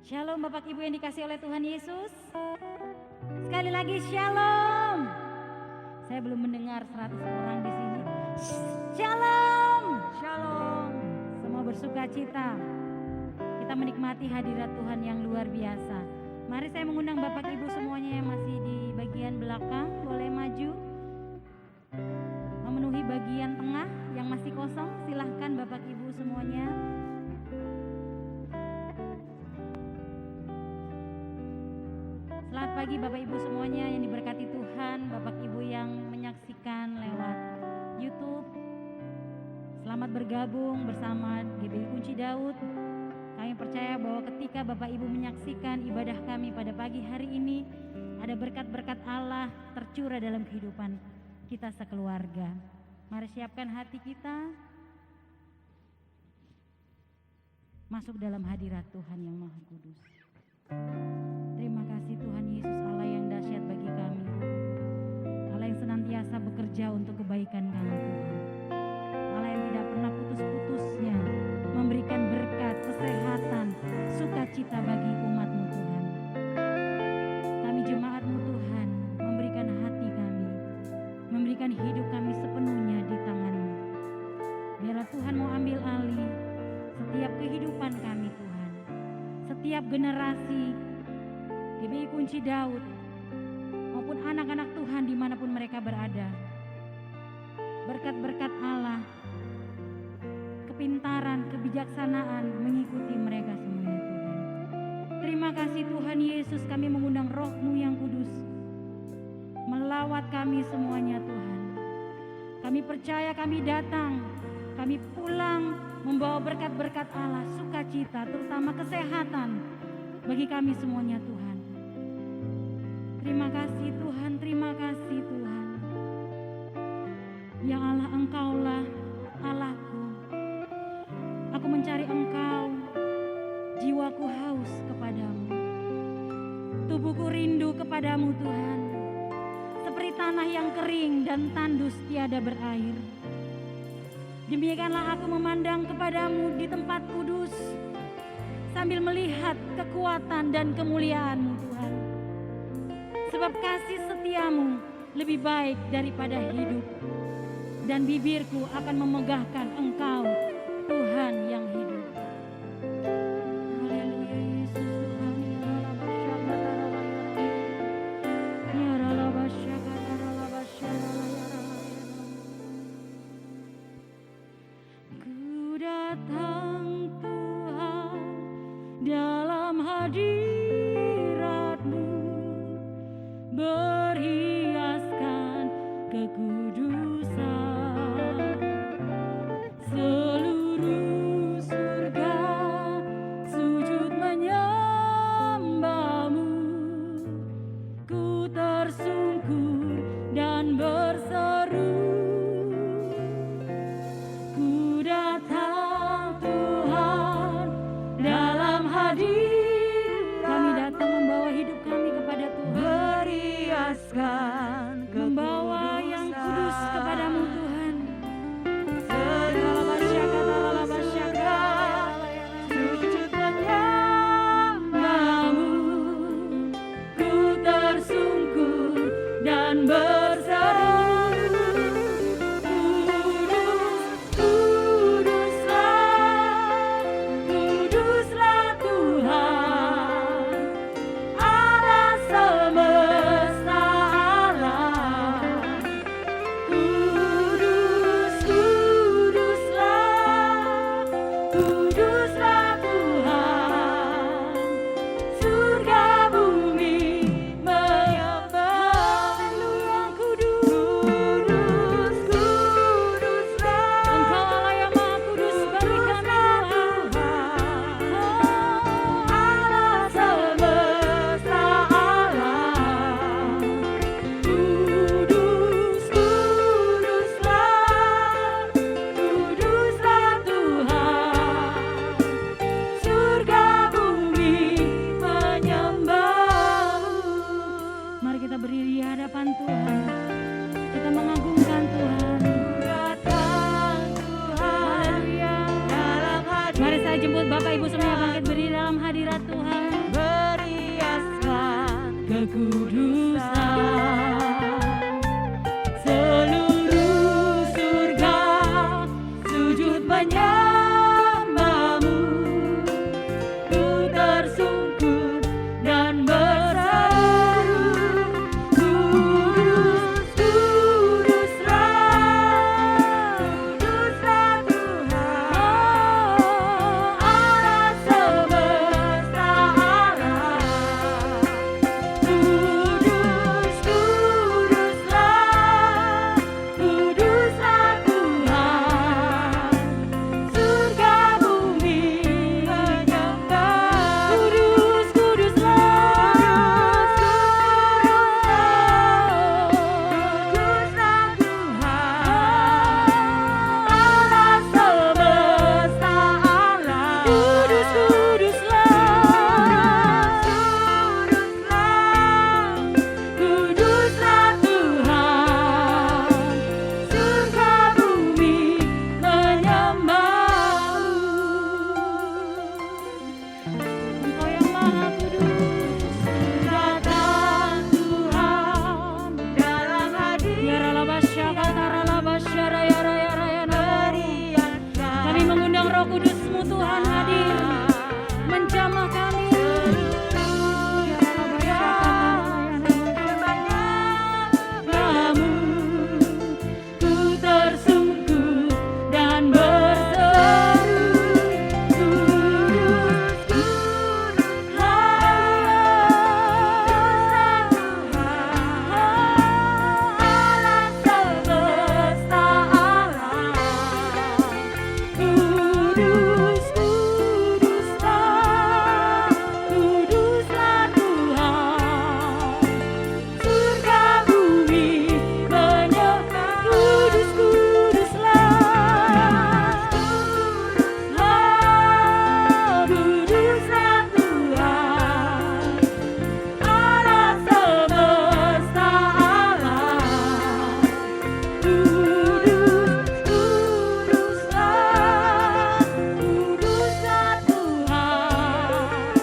Shalom Bapak Ibu yang dikasih oleh Tuhan Yesus. Sekali lagi shalom. Saya belum mendengar 100 orang di sini. Shalom. Shalom. Semua bersuka cita. Kita menikmati hadirat Tuhan yang luar biasa. Mari saya mengundang Bapak Ibu semuanya yang masih di bagian belakang, boleh maju. Memenuhi bagian tengah yang masih kosong, silahkan Bapak Ibu semuanya. Selamat pagi Bapak Ibu semuanya yang diberkati Tuhan, Bapak Ibu yang menyaksikan lewat YouTube. Selamat bergabung bersama GBI Kunci Daud. Kami percaya bahwa ketika Bapak Ibu menyaksikan ibadah kami pada pagi hari ini, ada berkat-berkat Allah tercurah dalam kehidupan kita sekeluarga. Mari siapkan hati kita masuk dalam hadirat Tuhan yang Maha Kudus. Terima kasih Tuhan Yesus, Allah yang dahsyat bagi kami, Allah yang senantiasa bekerja untuk kebaikan kami Tuhan, Allah yang tidak pernah putus-putusnya memberikan berkat, kesehatan, sukacita bagi umat-Mu Tuhan. Kami jemaat-Mu Tuhan memberikan hati kami, memberikan hidup kami sepenuhnya di tangan-Mu. Biarlah Tuhan mau ambil alih setiap kehidupan kami Tuhan, setiap generasi GBI Kunci Daud maupun anak-anak Tuhan dimanapun mereka berada. Berkat-berkat Allah, kepintaran, kebijaksanaan mengikuti mereka semuanya Tuhan. Terima kasih Tuhan Yesus, kami mengundang Roh-Mu yang kudus melawat kami semuanya Tuhan. Kami percaya kami datang, kami pulang membawa berkat-berkat Allah, sukacita, terutama kesehatan bagi kami semuanya Tuhan. Terima kasih Tuhan, terima kasih Tuhan. Ya Allah, Engkaulah Allahku. Aku mencari Engkau, jiwaku haus kepadamu. Tubuhku rindu kepadamu Tuhan. Seperti tanah yang kering dan tandus tiada berair. Demikianlah aku memandang kepadamu di tempat kudus, sambil melihat kekuatan dan kemuliaan-Mu Tuhan. Sebab kasih setiamu lebih baik daripada hidup, dan bibirku akan memegahkan Engkau Tuhan yang hidup. Haleluya Yesus Tuhan. Ya Ku datang Tuhan dalam hadirat-Mu, berhiaskan kekudusan. Seluruh surga sujud menyembah-Mu. Ku tersungkur dan berseru, ku datang Tuhan dalam hadirat. Kami datang membawa hidup kami kepada Tuhan, beriaskan membawa yang kudus kepadamu Tuhan. sujud menyembah-Mu. Ku tersungkur dan berseru, kuduslah Tuhan, Allah semesta alam. Kuduslah Tuhan, surga bumi menyembah. Haleluya, kuduslah Engkau Allah yang Maha Kudus bagi kami Tuhan. Allah semesta alam. Kuduslah Tuhan, surga bumi menyembah-Mu. Mari kita berdiri di hadapan Tuhan, kita mengagungkan Tuhan. Datang Tuhan Haleluya. dalam hadirat. Mari saya jemput Bapak Ibu semua bangkit berdiri dalam hadirat Tuhan. kekudusan. Seluruh surga sujud menyembahmu, ku tersungkur dan berseru, kudus, kuduslah, kuduslah Tuhan, Allah semesta alam. Kudus, kuduslah, kuduslah Tuhan, surga bumi menyembah. Kudus, kuduslah, kuduslah Tuhan, Allah semesta alam. Kudus, kuduslah, kuduslah Tuhan, surga bumi menyembahmu. Engkau yang maha kudus, datang Tuhan dalam hadirat. Kami mengundang Roh Kudus-Mu Tuhan hadir menjamah kami. Ku tersungkur dan berseru, kudus, kuduslah Tuhan, Allah semesta alam. Kudus, kuduslah, kuduslah Tuhan, surga bumi menyembah. Kudus, kuduslah, kuduslah Tuhan, Allah semesta alam. Kudus, kuduslah, kuduslah Tuhan,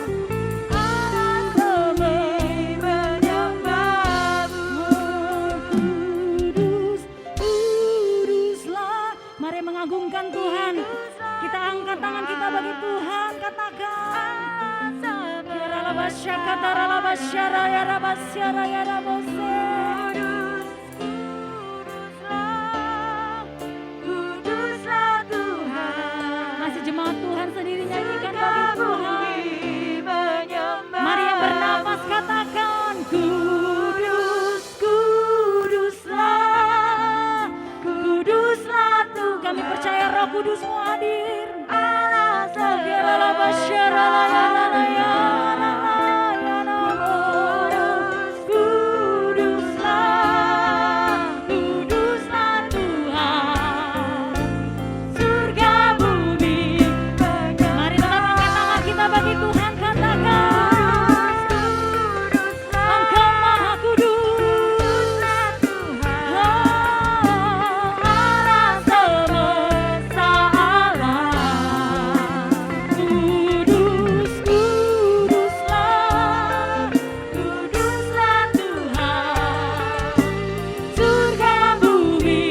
Allah semesta menyembahmu. Kudus, kuduslah. Mari mengagungkan Tuhan. Kita angkat tangan kita bagi Tuhan, katakan. Kuduslah Tuhan. Masih jemaat Tuhan sendiri nyanyikan bagi Tuhan. Mari yang bernafas katakan, kudus, kuduslah, kuduslah Tuhan. Kami percaya Roh Kudus-Mu hadir. Allah kuduslah, kuduslah Tuhan, surga bumi. Mari tetap angkat tangan kita bagi Tuhan, katakan, Engkau maha kudus, Allah semesta alam. Kudus, kuduslah, kuduslah Tuhan, surga bumi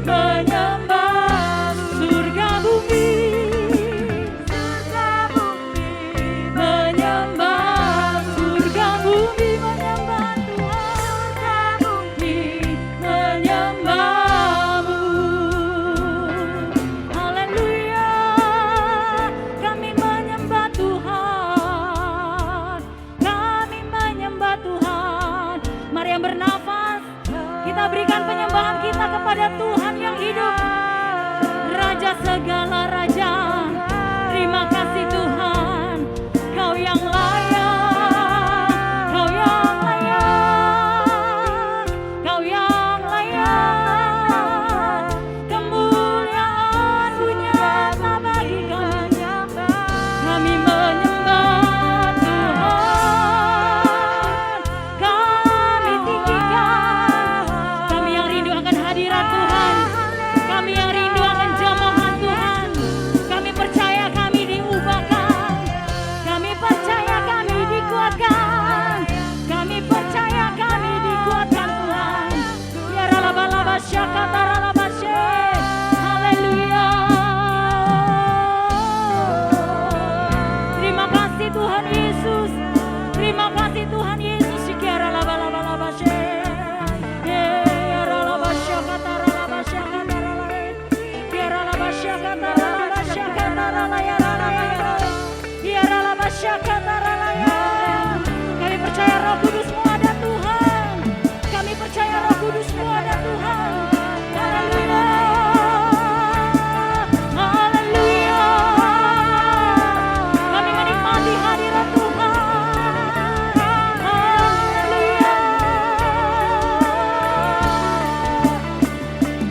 menyembah. Surga bumi, menyembah. Surga bumi menyembah Tuhan, surga bumi menyembahmu. Haleluya, kami menyembah Tuhan, kami menyembah Tuhan. Mari yang bernafas, kita berikan penyembahan kita kepada Tuhan yang hidup, Raja segala raja. Terima kasih Tuhan, Kau yang layak, Kau yang layak, Kau yang layak. Kemuliaan-Mu nyata bagi kami. Kami menyembah Tuhan, kami tinggikan. Kami yang rindu akan hadirat Tuhan, kami yang rindu akan jamahan Tuhan. Kami percaya Roh Kudus-Mu ada Tuhan. Kami percaya Roh Kudus-Mu ada Tuhan. Haleluya. Haleluya. Kami menikmati hadirat Tuhan. Haleluya.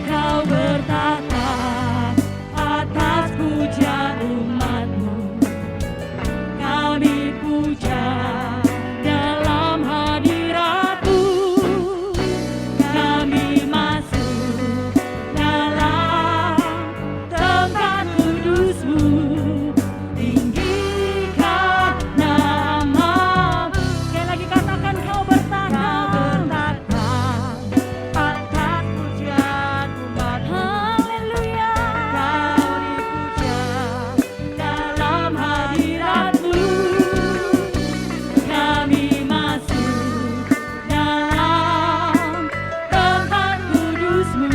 Kau bertata atas puja umat-Mu. Kami puja dalam hadirat-Mu. Kami masuk dalam tempat kudus-Mu. Tinggikan nama-Mu. Sekali lagi katakan kau bertata atas pujian umat-Mu. Haleluya. Kau dipuja dalam hadirat-Mu. Kami masuk dalam tempat kudus-Mu.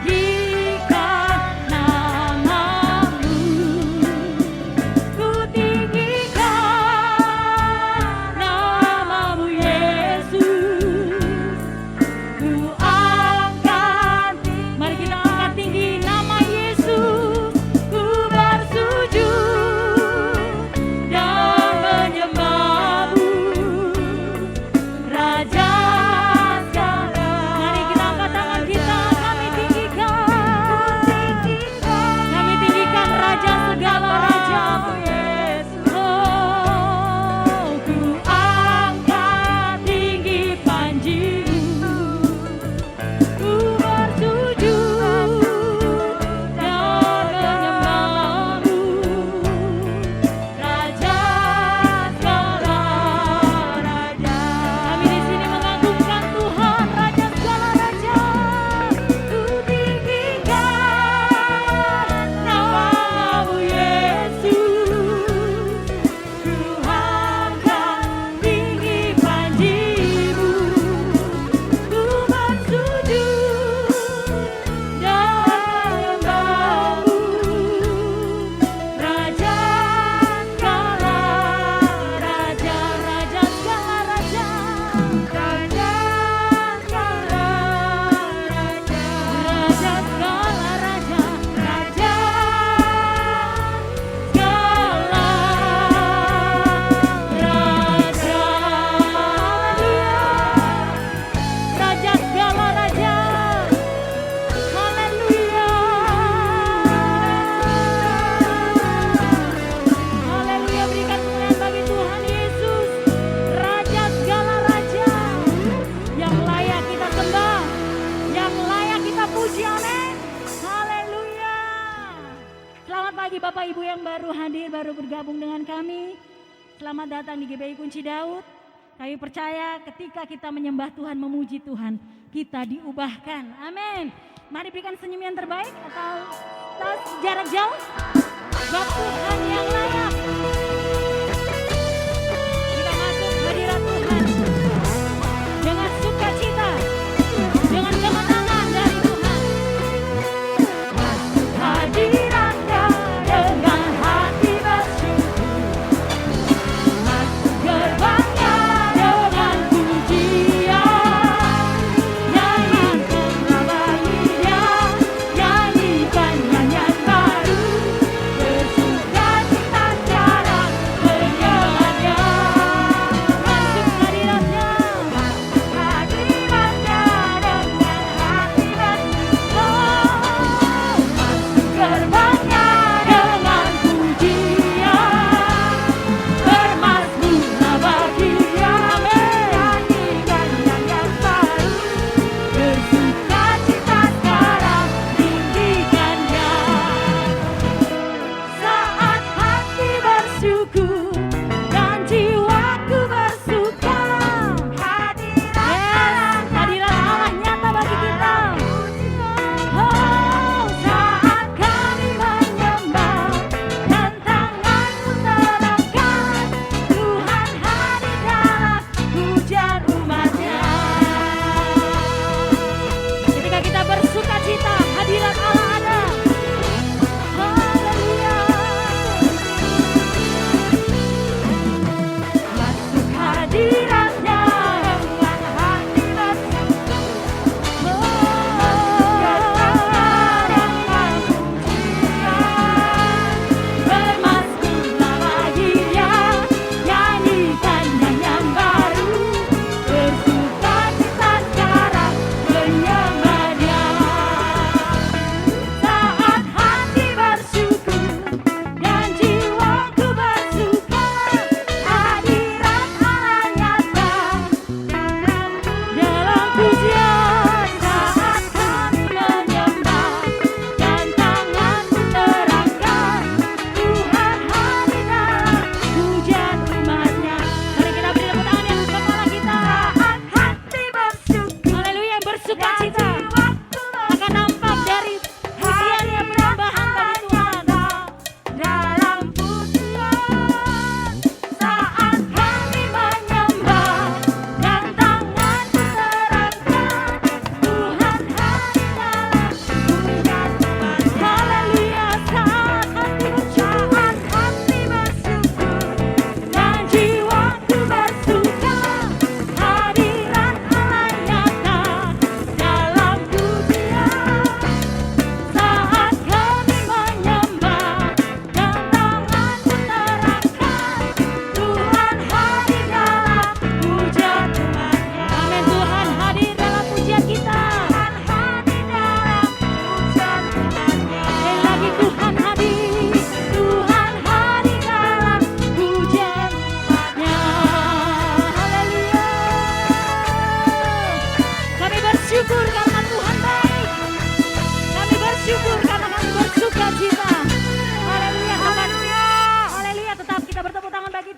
Tinggikan nama-Mu. Ku tinggikan nama-Mu Yesus. Ku angkat, mari kita angkat tinggi nama Yesus. Ku bersujud dan menyembah-Mu, Raja segala. Mari kita angkat tangan kita, kami tinggikan Raja segala raja-Mu Yesus. Oh, ku angkat tinggi panji-Mu. Ku bersujud dan menyembah-Mu, Raja segala raja. Kami di sini mengagungkan Tuhan, Raja segala raja. Ku tinggikan nama-Mu Yesus. Ku angkat tinggi panji-Mu. Ku bersujud dan menyembah-Mu, Raja segala raja, Raja segala raja, Raja segala raja, Raja segala raja, Raja segala raja. Haleluya. Raja segala raja. Haleluya. Haleluya, berikan kemuliaan bagi Tuhan Yesus, Raja segala raja, yang layak kita sembah, yang layak kita puji. Amin. Haleluya. Selamat pagi Bapak Ibu yang baru hadir, baru bergabung dengan kami. Selamat datang di GBI Kunci Daud. Kami percaya ketika kita menyembah Tuhan, memuji Tuhan, kita diubahkan. Amin. Mari berikan senyum yang terbaik atau jarak jauh buat Tuhan yang layak. Kita masuk hadirat Tuhan dengan sukacita, dengan kemenangan dari Tuhan. Masuk hadirat-Nya dengan hati bersyukur. Masuk gerbang-Nya dengan pujian. Nyanyikan nama-Nya, nyanyikan nyanyian baru. Bersuka cita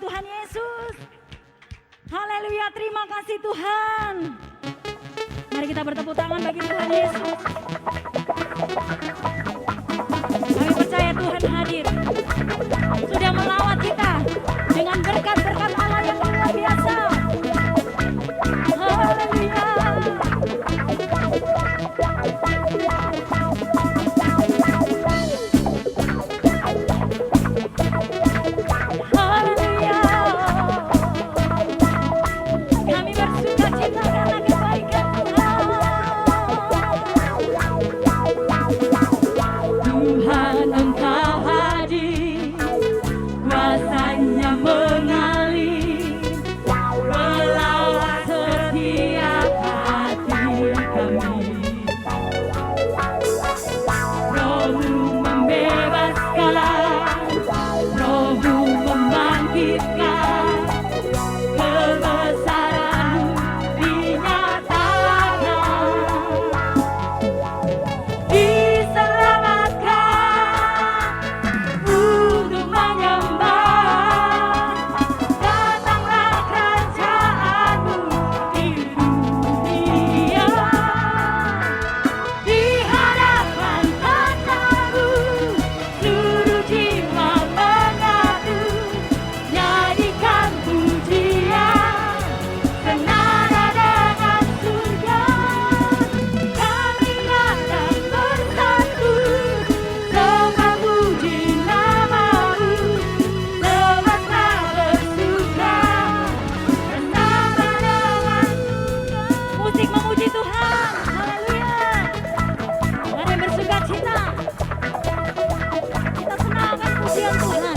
Tuhan Yesus. Haleluya, terima kasih Tuhan. Mari kita bertepuk tangan bagi Tuhan Yesus. Kami percaya Tuhan hadir, sudah melawat kita dengan berkat-berkat Allah yang luar biasa. Haleluya. Haleluya. Kami bersuka cita karena kebaikan Tuhan. Tuhan Engkau hadir, kuasanya mengalir, melawat setiap hati kami. Roh-Mu membebaskan, Roh-Mu membangkitkan, kebesaran-Mu dinyatakan. Diselamatkan untuk menyembah, datanglah kerajaan-Mu di dunia. Di hadapan tatamu, seluruh jiwa mengadu, nyanyikan pujian, senada dengan surga. Kami datang bersatu, sembah puji nama-Mu, semesta bersuka, bersama dengan Musik memuji Tuhan. Haleluya. Mari bersuka cita. Kita senangkan pujian Tuhan.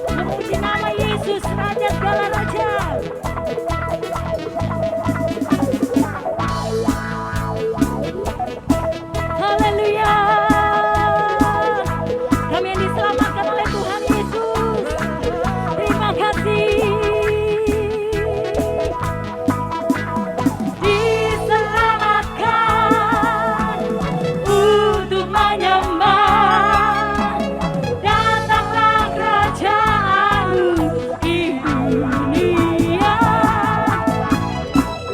Memuji nama Yesus, Raja segala raja. Haleluya. Kami yang diselamatkan oleh Tuhan Yesus. Terima kasih. diselamatkan untuk menyembah, datanglah kerajaan-Mu di dunia.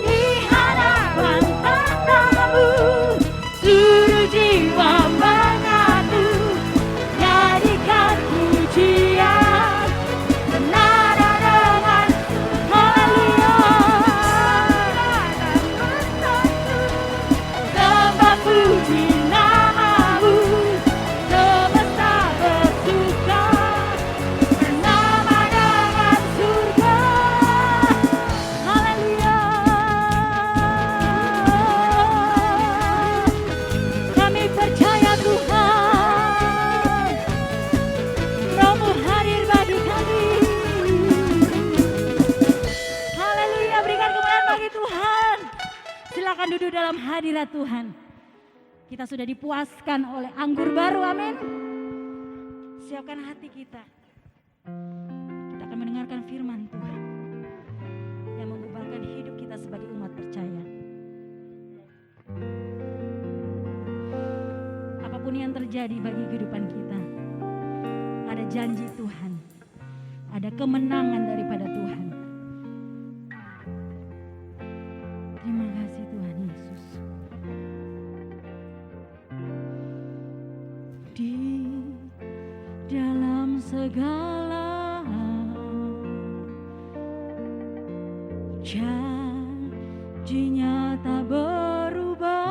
Di hadapan tatamu, seluruh jiwa mengadu, nyanyikan pujian, senada dengan haleluya. Sembah puji nama-Mu, semesta bersuka, bersama dengan surga. Haleluya. Kami percaya Tuhan, Roh-Mu hadir bagi kami. Haleluya, berikan kemuliaan bagi Tuhan. Silakan duduk dalam hadirat Tuhan. Kita sudah dipuaskan oleh anggur baru, amin. Siapkan hati kita. Kita akan mendengarkan firman Tuhan yang mengubahkan hidup kita sebagai umat percaya. Apapun yang terjadi bagi kehidupan kita, ada janji Tuhan, ada kemenangan daripada Tuhan. Terima kasih Tuhan Yesus. Di dalam segala janjinya tak berubah.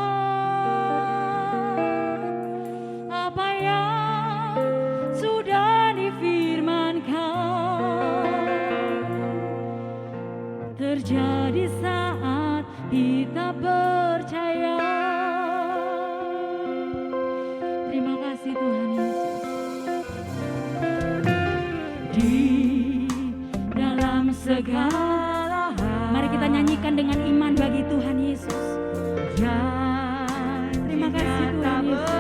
Apa yang sudah difirmankan terjadi saat kita percaya. Terima kasih Tuhan Yesus. Di dalam segala hal, mari kita nyanyikan dengan iman bagi Tuhan Yesus. Terima kasih Tuhan Yesus.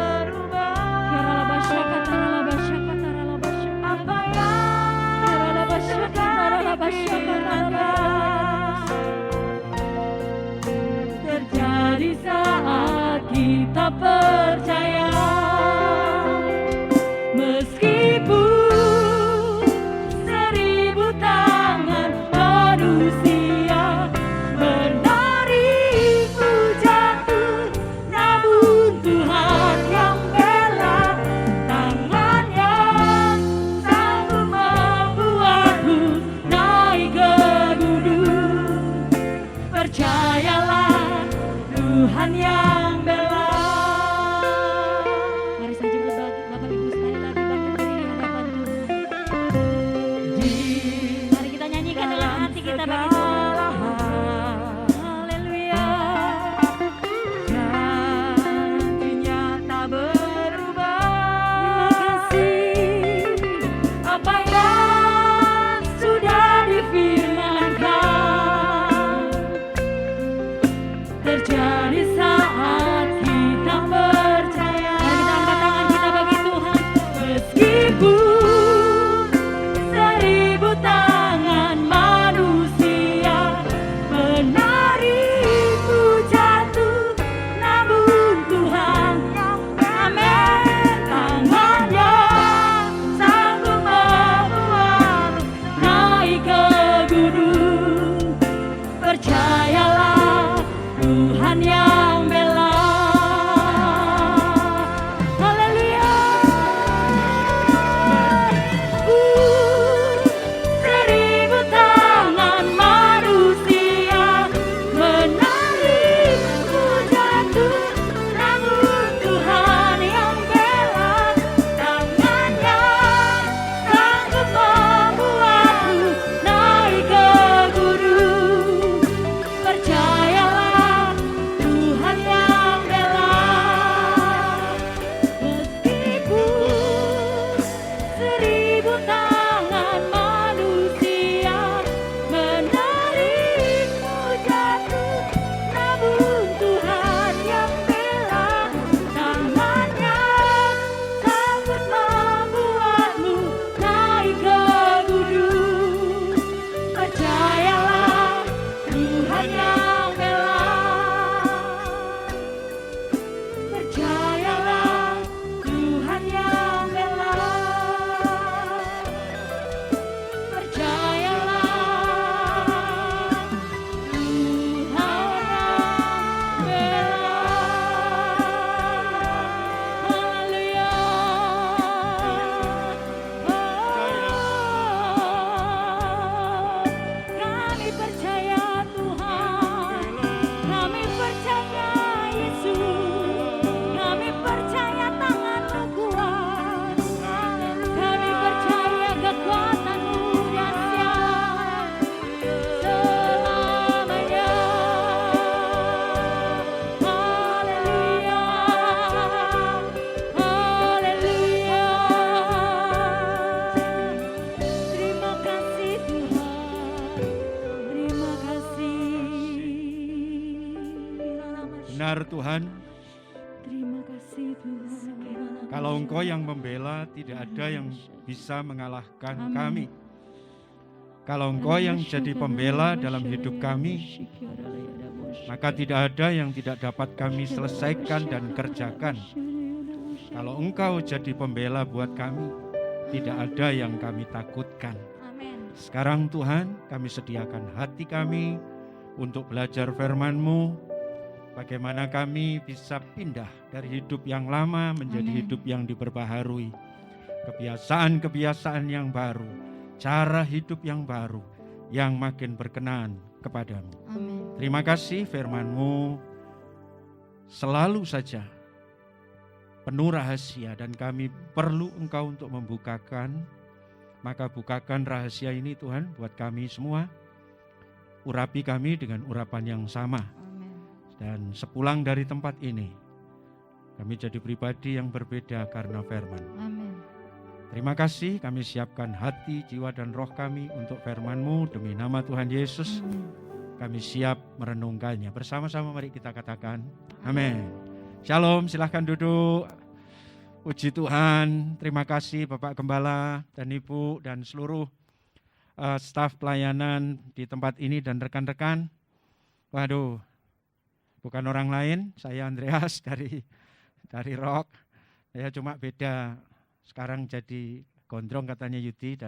terjadi saat kita percaya. Meskipun 1000 tahun Bapak Ibu sekali lagi bangkit berdiri di hadapan Tuhan. Mari kita nyanyikan dengan hati kita bagi Tuhan. Haleluya. Janjinya tak berubah. Terima kasih. Apa yang sudah difirmankan terjadi saat kita percaya. Mari kita angkat tangan kita bagi Tuhan. Meskipun 1000 tangan manusia menarikmu jatuh, namun Tuhan yang amin, tangannya sanggup membuatmu naik ke gunung. Percayalah, Tuhan yang bela. Haleluya. 1000 tangan manusia menarikmu jatuh, namun Tuhan yang bela. Tangannya sanggup membuatmu naik ke gunung. Percayalah, Tuhan yang bela. Meskipun 1000 tangan manusia menarikmu jatuh, namun Tuhan yang bela. Tangannya sanggup membuatmu naik ke gunung. Percayalah, Tuhan yang bela. Percayalah, Tuhan yang bela. Percayalah, Tuhan Benar Tuhan, Terima kasih Tuhan. kalau Engkau yang membela, tidak ada yang bisa mengalahkan Amin. kami. Kalau Engkau yang jadi pembela dalam hidup kami, maka tidak ada yang tidak dapat kami selesaikan dan kerjakan. Kalau Engkau jadi pembela buat kami, tidak ada yang kami takutkan. Amin. Sekarang Tuhan, kami sediakan hati kami untuk belajar firman-Mu. Bagaimana kami bisa pindah dari hidup yang lama menjadi Amin. hidup yang diperbaharui. Kebiasaan-kebiasaan yang baru, cara hidup yang baru, yang makin berkenan kepadamu. Amin. Terima kasih firman-Mu selalu saja penuh rahasia dan kami perlu Engkau untuk membukakan. Maka bukakan rahasia ini Tuhan buat kami semua. Urapi kami dengan urapan yang sama. Amin. Dan sepulang dari tempat ini, kami jadi pribadi yang berbeda karena firman. Amin. Terima kasih, kami siapkan hati, jiwa, dan roh kami untuk firman-Mu demi nama Tuhan Yesus. Amin. Kami siap merenungkannya. Bersama-sama mari kita katakan, amin. Shalom, silahkan duduk. Puji Tuhan, terima kasih Bapak Gembala dan Ibu dan seluruh staf pelayanan di tempat ini dan rekan-rekan. Waduh, bukan orang lain, saya Andreas dari Rock. Ya cuma beda, sekarang jadi gondrong katanya Yudi,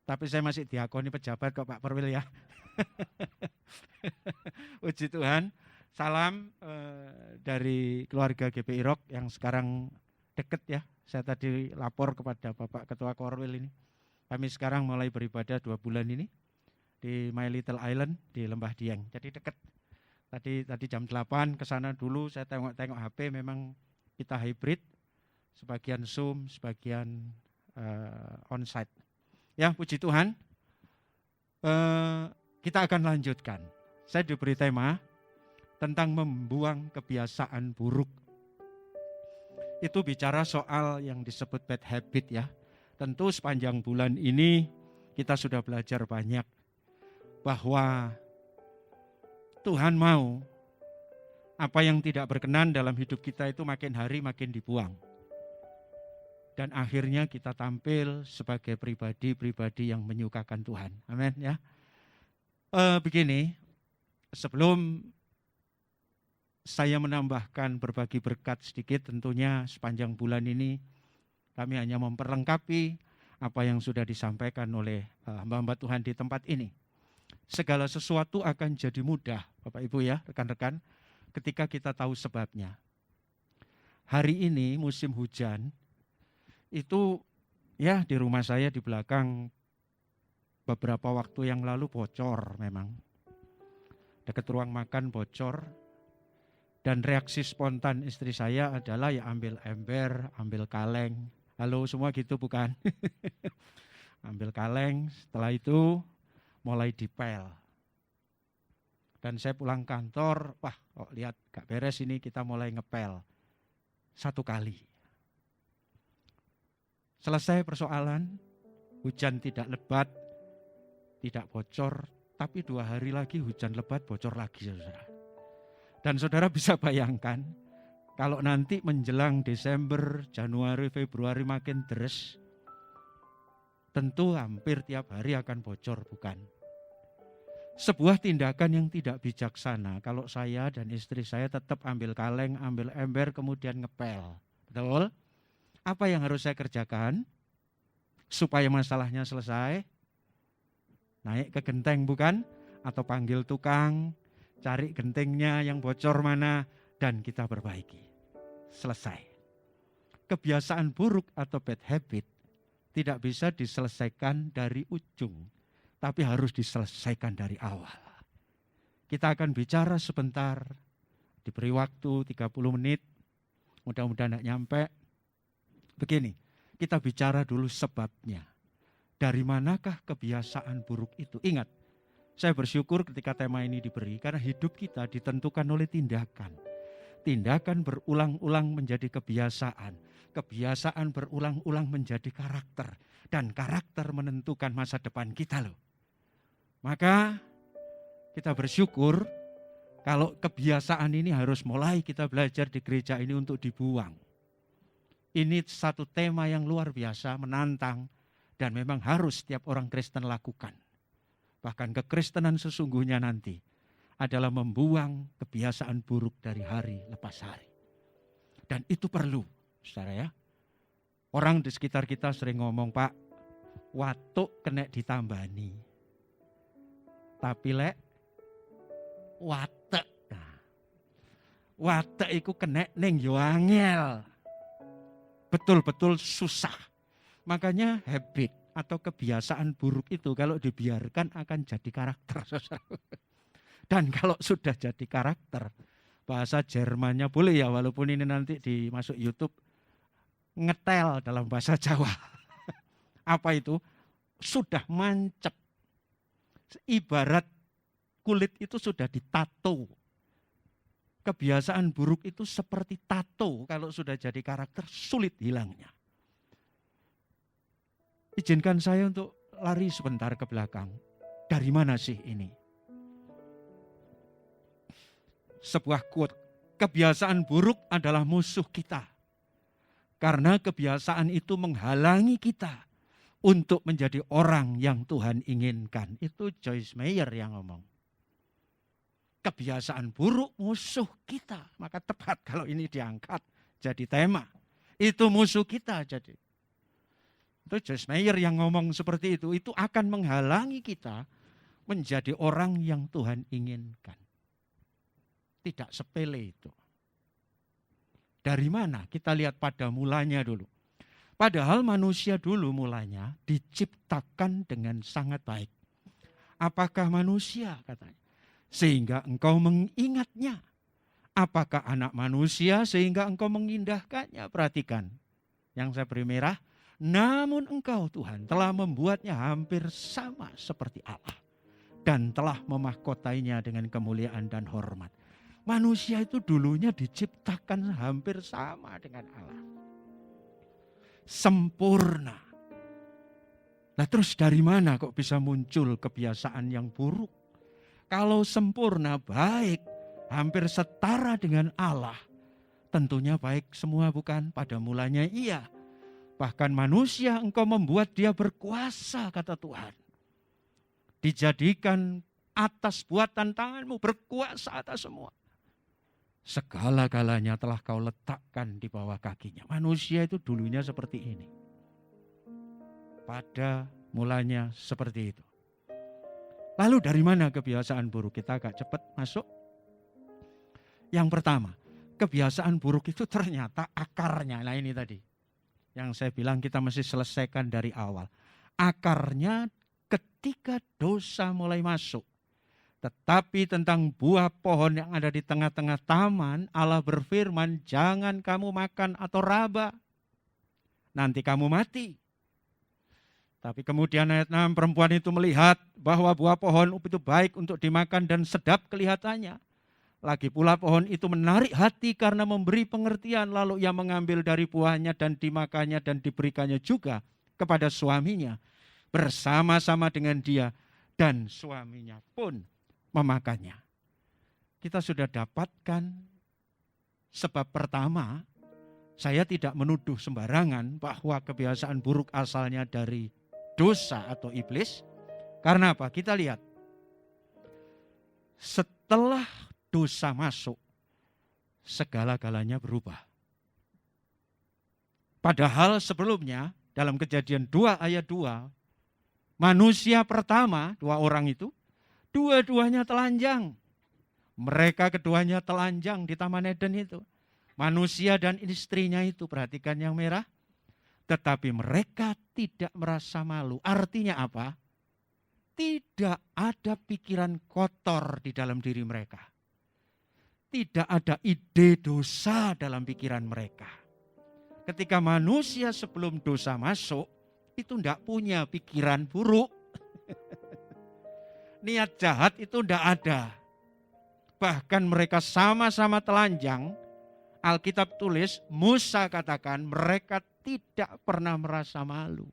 tapi saya masih diakoni pejabat kok Pak Perwil ya. Puji Tuhan, salam dari keluarga GPI Rock yang sekarang deket ya. Saya tadi lapor kepada Bapak Ketua Korwil ini. Kami sekarang mulai beribadah 2 bulan ini di My Little Island di Lembah Dieng. Jadi deket. Tadi jam 8 ke sana dulu, saya tengok HP, memang kita hybrid. sebagian Zoom, sebagian onsite. Ya, puji Tuhan. Kita akan lanjutkan. Saya diberi tema tentang membuang kebiasaan buruk. Itu bicara soal yang disebut bad habit ya. Tentu sepanjang bulan ini kita sudah belajar banyak bahwa Tuhan mau apa yang tidak berkenan dalam hidup kita itu makin hari makin dibuang. Dan akhirnya kita tampil sebagai pribadi-pribadi yang menyukakan Tuhan. Amin ya. Begini, sebelum saya menambahkan berbagi berkat sedikit, tentunya sepanjang bulan ini kami hanya memperlengkapi apa yang sudah disampaikan oleh hamba-hamba Tuhan di tempat ini. Segala sesuatu akan jadi mudah, Bapak Ibu ya, rekan-rekan, ketika kita tahu sebabnya. Hari ini musim hujan, itu ya di rumah saya di belakang beberapa waktu yang lalu bocor memang. Dekat ruang makan bocor. Dan reaksi spontan istri saya adalah ya ambil ember, ambil kaleng. Halo semua gitu bukan? Ambil kaleng, setelah itu mulai dipel. Dan saya pulang kantor, wah kok lihat gak beres ini, kita mulai ngepel. 1 kali. Selesai persoalan, hujan tidak lebat, tidak bocor, tapi 2 hari lagi hujan lebat bocor lagi saudara. Dan saudara bisa bayangkan, kalau nanti menjelang Desember, Januari, Februari makin deres, tentu hampir tiap hari akan bocor, bukan? Sebuah tindakan yang tidak bijaksana kalau saya dan istri saya tetap ambil kaleng, ambil ember, kemudian ngepel. Betul? Apa yang harus saya kerjakan supaya masalahnya selesai? Naik ke genteng bukan? Atau panggil tukang, cari gentengnya yang bocor mana, dan kita perbaiki. Selesai. Kebiasaan buruk atau bad habit tidak bisa diselesaikan dari ujung, tapi harus diselesaikan dari awal. Kita akan bicara sebentar, diberi waktu 30 menit, mudah-mudahan tidak nyampe. Begini, kita bicara dulu sebabnya. Dari manakah kebiasaan buruk itu? Ingat, saya bersyukur ketika tema ini diberi karena hidup kita ditentukan oleh tindakan. Tindakan berulang-ulang menjadi kebiasaan. Kebiasaan berulang-ulang menjadi karakter. Dan karakter menentukan masa depan kita loh. Maka kita bersyukur kalau kebiasaan ini harus mulai kita belajar di gereja ini untuk dibuang. Ini satu tema yang luar biasa, menantang. Dan memang harus setiap orang Kristen lakukan. Bahkan kekristenan sesungguhnya nanti adalah membuang kebiasaan buruk dari hari lepas hari. Dan itu perlu, saudara ya. Orang di sekitar kita sering ngomong, Pak, watuk kena ditambani. Tapi lek, watek. Nah, watek itu kena ning yo angel. Betul-betul susah. Makanya habit atau kebiasaan buruk itu kalau dibiarkan akan jadi karakter. Dan kalau sudah jadi karakter, bahasa Jermannya boleh ya, walaupun ini nanti dimasuk YouTube, ngetel dalam bahasa Jawa. Apa itu? Sudah mancep. Ibarat kulit itu sudah ditato. Kebiasaan buruk itu seperti tato, kalau sudah jadi karakter sulit hilangnya. Izinkan saya untuk lari sebentar ke belakang. Dari mana sih ini? Sebuah quote, kebiasaan buruk adalah musuh kita. Karena kebiasaan itu menghalangi kita untuk menjadi orang yang Tuhan inginkan. Itu Joyce Meyer yang ngomong. Kebiasaan buruk musuh kita. Maka tepat kalau ini diangkat jadi tema. Itu musuh kita jadi. Itu Joyce Meyer yang ngomong seperti itu akan menghalangi kita menjadi orang yang Tuhan inginkan. Tidak sepele itu. Dari mana? Kita lihat pada mulanya dulu. Padahal manusia dulu mulanya diciptakan dengan sangat baik. Apakah manusia katanya? Sehingga engkau mengingatnya. Apakah anak manusia sehingga engkau mengindahkannya? Perhatikan. yang saya beri merah, namun Engkau Tuhan telah membuatnya hampir sama seperti Allah dan telah memahkotainya dengan kemuliaan dan hormat. Manusia itu dulunya diciptakan hampir sama dengan Allah. Sempurna. Nah terus dari mana kok bisa muncul kebiasaan yang buruk? Kalau sempurna baik, hampir setara dengan Allah, tentunya baik semua bukan? Pada mulanya iya. Bahkan manusia Engkau membuat dia berkuasa, kata Tuhan. Dijadikan atas buatan tanganmu, berkuasa atas semua. Segala-galanya telah Kau letakkan di bawah kakinya. Manusia itu dulunya seperti ini. Pada mulanya seperti itu. Lalu dari mana kebiasaan buruk? Kita agak cepat masuk. Yang pertama, kebiasaan buruk itu ternyata akarnya. Nah ini tadi, yang saya bilang kita mesti selesaikan dari awal. Akarnya ketika dosa mulai masuk. Tetapi tentang buah pohon yang ada di tengah-tengah taman, Allah berfirman, jangan kamu makan atau raba, nanti kamu mati. Tapi kemudian ayat 6, perempuan itu melihat bahwa buah pohon itu baik untuk dimakan dan sedap kelihatannya. Lagi pula pohon itu menarik hati karena memberi pengertian, lalu ia mengambil dari buahnya dan dimakannya dan diberikannya juga kepada suaminya bersama-sama dengan dia, dan suaminya pun memakannya. Kita sudah dapatkan sebab pertama, saya tidak menuduh sembarangan bahwa kebiasaan buruk asalnya dari dosa atau iblis. Karena apa? Kita lihat. Setelah dosa masuk, segala-galanya berubah. Padahal sebelumnya dalam Kejadian 2 ayat 2, manusia pertama, 2 orang itu, dua-duanya telanjang. Mereka keduanya telanjang di Taman Eden itu. Manusia dan istrinya itu, perhatikan yang merah. Tetapi mereka tidak merasa malu. Artinya apa? Tidak ada pikiran kotor di dalam diri mereka. Tidak ada ide dosa dalam pikiran mereka. Ketika manusia sebelum dosa masuk, itu tidak punya pikiran buruk. Niat jahat itu tidak ada. Bahkan mereka sama-sama telanjang. Alkitab tulis, Musa katakan mereka tidak pernah merasa malu.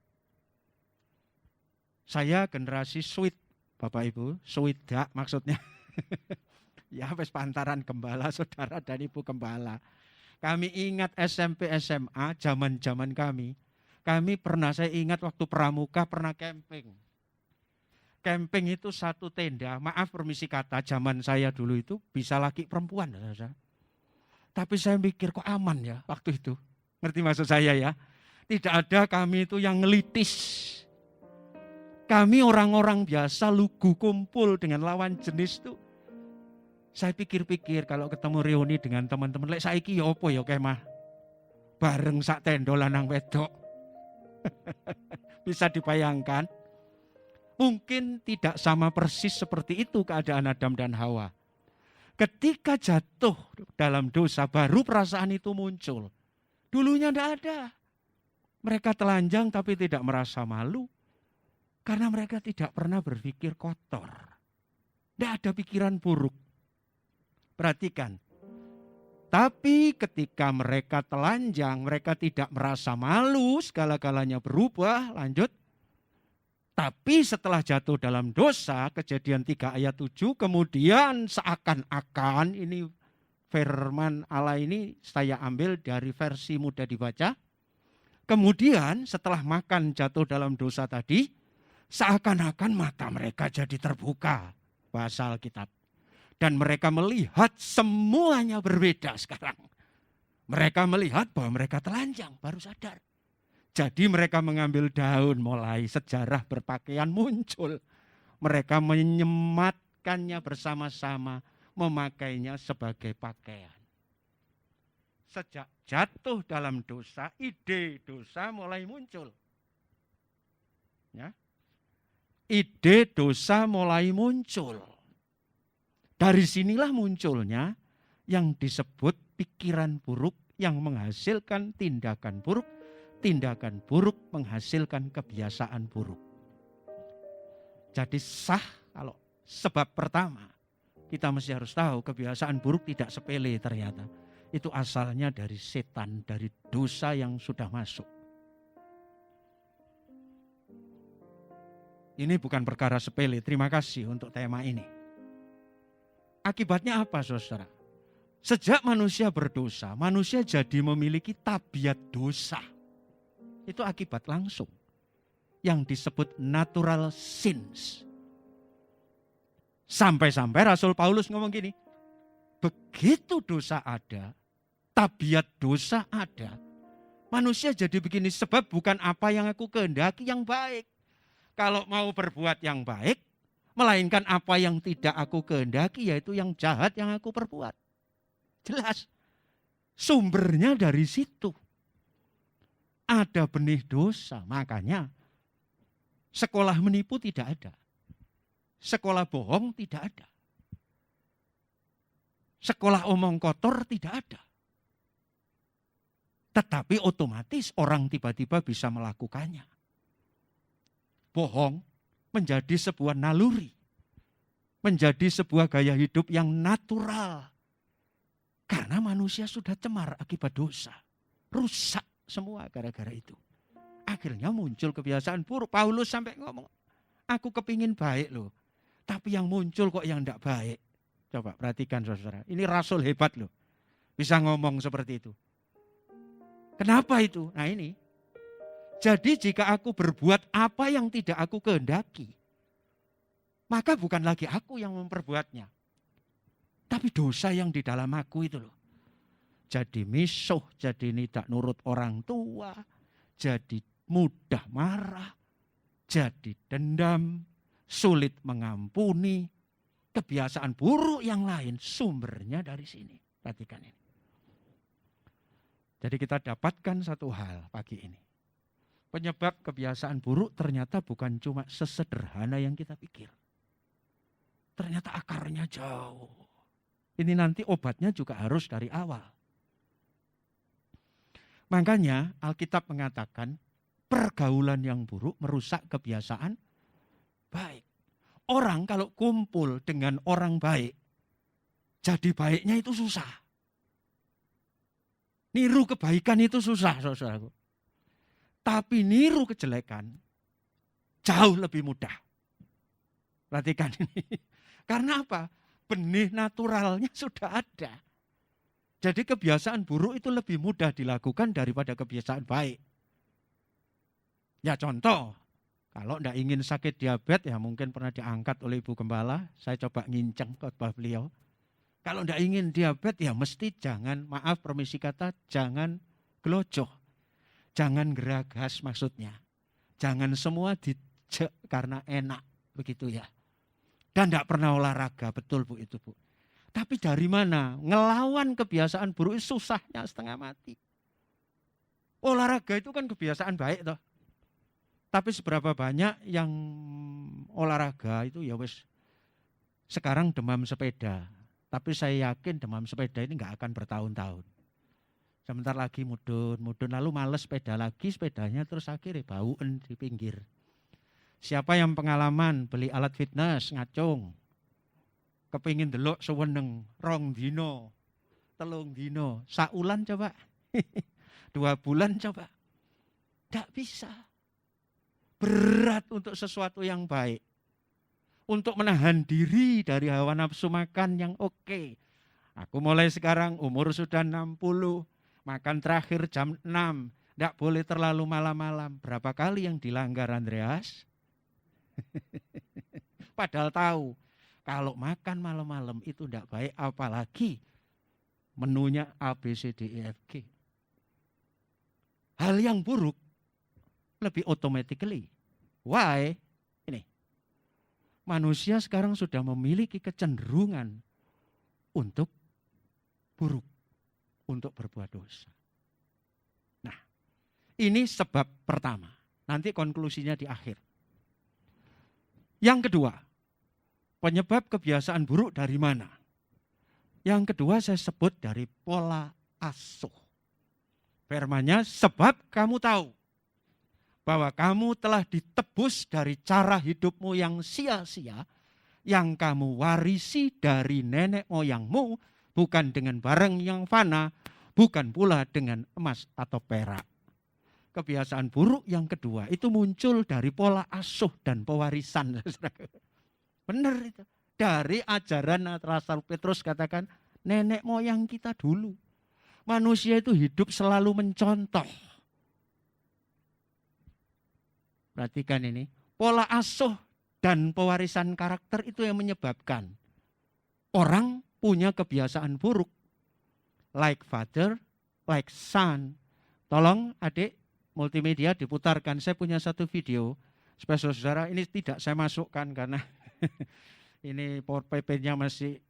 Saya generasi sweet, Bapak Ibu, sweedak maksudnya. Ya wes pantaran gembala, saudara dan ibu gembala. Kami ingat SMP, SMA, zaman-zaman kami. Kami pernah, saya ingat waktu pramuka pernah camping. Camping itu satu tenda, maaf permisi kata, zaman saya dulu itu bisa laki perempuan. Tapi saya mikir kok aman ya waktu itu. Ngerti maksud saya ya? Tidak ada kami itu yang ngelitis. Kami orang-orang biasa lugu kumpul dengan lawan jenis itu. Saya pikir-pikir kalau ketemu reuni dengan teman-teman, lek saiki ya apa ya kemah. Bareng sak tenda lanang wedok. Bisa dibayangkan? Mungkin tidak sama persis seperti itu keadaan Adam dan Hawa. Ketika jatuh dalam dosa, baru perasaan itu muncul. Dulunya tidak ada. Mereka telanjang tapi tidak merasa malu. Karena mereka tidak pernah berpikir kotor. Tidak ada pikiran buruk. Perhatikan. Tapi ketika mereka telanjang, mereka tidak merasa malu, segala-galanya berubah, lanjut. Tapi setelah jatuh dalam dosa, Kejadian 3 ayat 7, kemudian seakan-akan, ini firman Allah ini saya ambil dari versi mudah dibaca. Kemudian setelah makan jatuh dalam dosa tadi, seakan-akan mata mereka jadi terbuka, bahasa Alkitab. Dan mereka melihat semuanya berbeda sekarang. Mereka melihat bahwa mereka telanjang, baru sadar. Jadi mereka mengambil daun, mulai sejarah berpakaian muncul. Mereka menyematkannya bersama-sama, memakainya sebagai pakaian. Sejak jatuh dalam dosa, ide dosa mulai muncul. Ya. Ide dosa mulai muncul. Dari sinilah munculnya yang disebut pikiran buruk yang menghasilkan tindakan buruk. tindakan buruk menghasilkan kebiasaan buruk. Jadi sah kalau sebab pertama, kita mesti harus tahu kebiasaan buruk tidak sepele ternyata. Itu asalnya dari setan, dari dosa yang sudah masuk. Ini bukan perkara sepele, terima kasih untuk tema ini. Akibatnya apa saudara? Sejak manusia berdosa, manusia jadi memiliki tabiat dosa. Itu akibat langsung. Yang disebut natural sins. Sampai-sampai Rasul Paulus ngomong gini, begitu dosa ada, tabiat dosa ada, manusia jadi begini sebab bukan apa yang aku kehendaki yang baik. Kalau mau berbuat yang baik, melainkan apa yang tidak aku kehendaki, yaitu yang jahat yang aku perbuat. Jelas, sumbernya dari situ. Ada benih dosa, makanya sekolah menipu tidak ada. Sekolah bohong tidak ada. Sekolah omong kotor tidak ada. Tetapi otomatis orang tiba-tiba bisa melakukannya. Bohong menjadi sebuah naluri. Menjadi sebuah gaya hidup yang natural. Karena manusia sudah cemar akibat dosa. Rusak semua gara-gara itu. Akhirnya muncul kebiasaan buruk. Paulus sampai ngomong, aku kepingin baik loh. Tapi yang muncul kok yang tidak baik. Coba perhatikan saudara. Ini rasul hebat loh. Bisa ngomong seperti itu. Kenapa itu? Nah ini. Jadi jika aku berbuat apa yang tidak aku kehendaki. Maka bukan lagi aku yang memperbuatnya. Tapi dosa yang di dalam aku itu loh. Jadi misuh, jadi tidak nurut orang tua. Jadi mudah marah. Jadi dendam. Sulit mengampuni. Kebiasaan buruk yang lain sumbernya dari sini. Perhatikan ini. Jadi kita dapatkan satu hal pagi ini. Penyebab kebiasaan buruk ternyata bukan cuma sesederhana yang kita pikir. Ternyata akarnya jauh. Ini nanti obatnya juga harus dari awal. Makanya Alkitab mengatakan pergaulan yang buruk merusak kebiasaan baik. Orang kalau kumpul dengan orang baik, jadi baiknya itu susah. Niru kebaikan itu susah, saudaraku. Tapi niru kejelekan jauh lebih mudah. Perhatikan ini. Karena apa? Benih naturalnya sudah ada. Jadi kebiasaan buruk itu lebih mudah dilakukan daripada kebiasaan baik. Ya contoh, kalau tidak ingin sakit diabetes, ya mungkin pernah diangkat oleh Ibu Gembala, saya coba nginceng khotbah beliau. Kalau tidak ingin diabetes, ya mesti jangan, maaf permisi kata, jangan gelojoh. Jangan geragas maksudnya. Jangan semua dijek karena enak, begitu ya. Dan tidak pernah olahraga, betul Bu itu Bu. Tapi dari mana? Ngelawan kebiasaan buruk itu susahnya setengah mati. Olahraga itu kan kebiasaan baik toh. Tapi seberapa banyak yang olahraga itu ya wis sekarang demam sepeda. Tapi saya yakin demam sepeda ini nggak akan bertahun-tahun. Sebentar lagi mudun, lalu males sepeda lagi, sepedanya terus akhirnya bauan di pinggir. Siapa yang pengalaman beli alat fitness ngacung, kepingin delok seweneng, rong dino, telung dino, saulan coba, 2 bulan coba. Tidak bisa. Berat untuk sesuatu yang baik. Untuk menahan diri dari hawa nafsu makan yang oke. Aku mulai sekarang umur sudah 60. Makan terakhir jam 6, tidak boleh terlalu malam-malam. Berapa kali yang dilanggar Andreas? Padahal tahu, kalau makan malam-malam itu tidak baik, apalagi menunya A, B, C, D, E, F, G. Hal yang buruk, lebih automatically. Why? Ini, manusia sekarang sudah memiliki kecenderungan untuk buruk. Untuk berbuat dosa. Nah, ini sebab pertama. Nanti konklusinya di akhir. Yang kedua, penyebab kebiasaan buruk dari mana? Yang kedua saya sebut dari pola asuh. Firman-Nya, sebab kamu tahu bahwa kamu telah ditebus dari cara hidupmu yang sia-sia, yang kamu warisi dari nenek moyangmu, bukan dengan barang yang fana, bukan pula dengan emas atau perak. Kebiasaan buruk yang kedua itu muncul dari pola asuh dan pewarisan. Benar itu. Dari ajaran Rasul Petrus katakan, nenek moyang kita dulu. Manusia itu hidup selalu mencontoh. Perhatikan ini, pola asuh dan pewarisan karakter itu yang menyebabkan orang punya kebiasaan buruk. Like father, like son. Tolong adik, multimedia diputarkan. Saya punya satu video. Supaya saudara, ini tidak saya masukkan karena ini PowerPoint-nya masih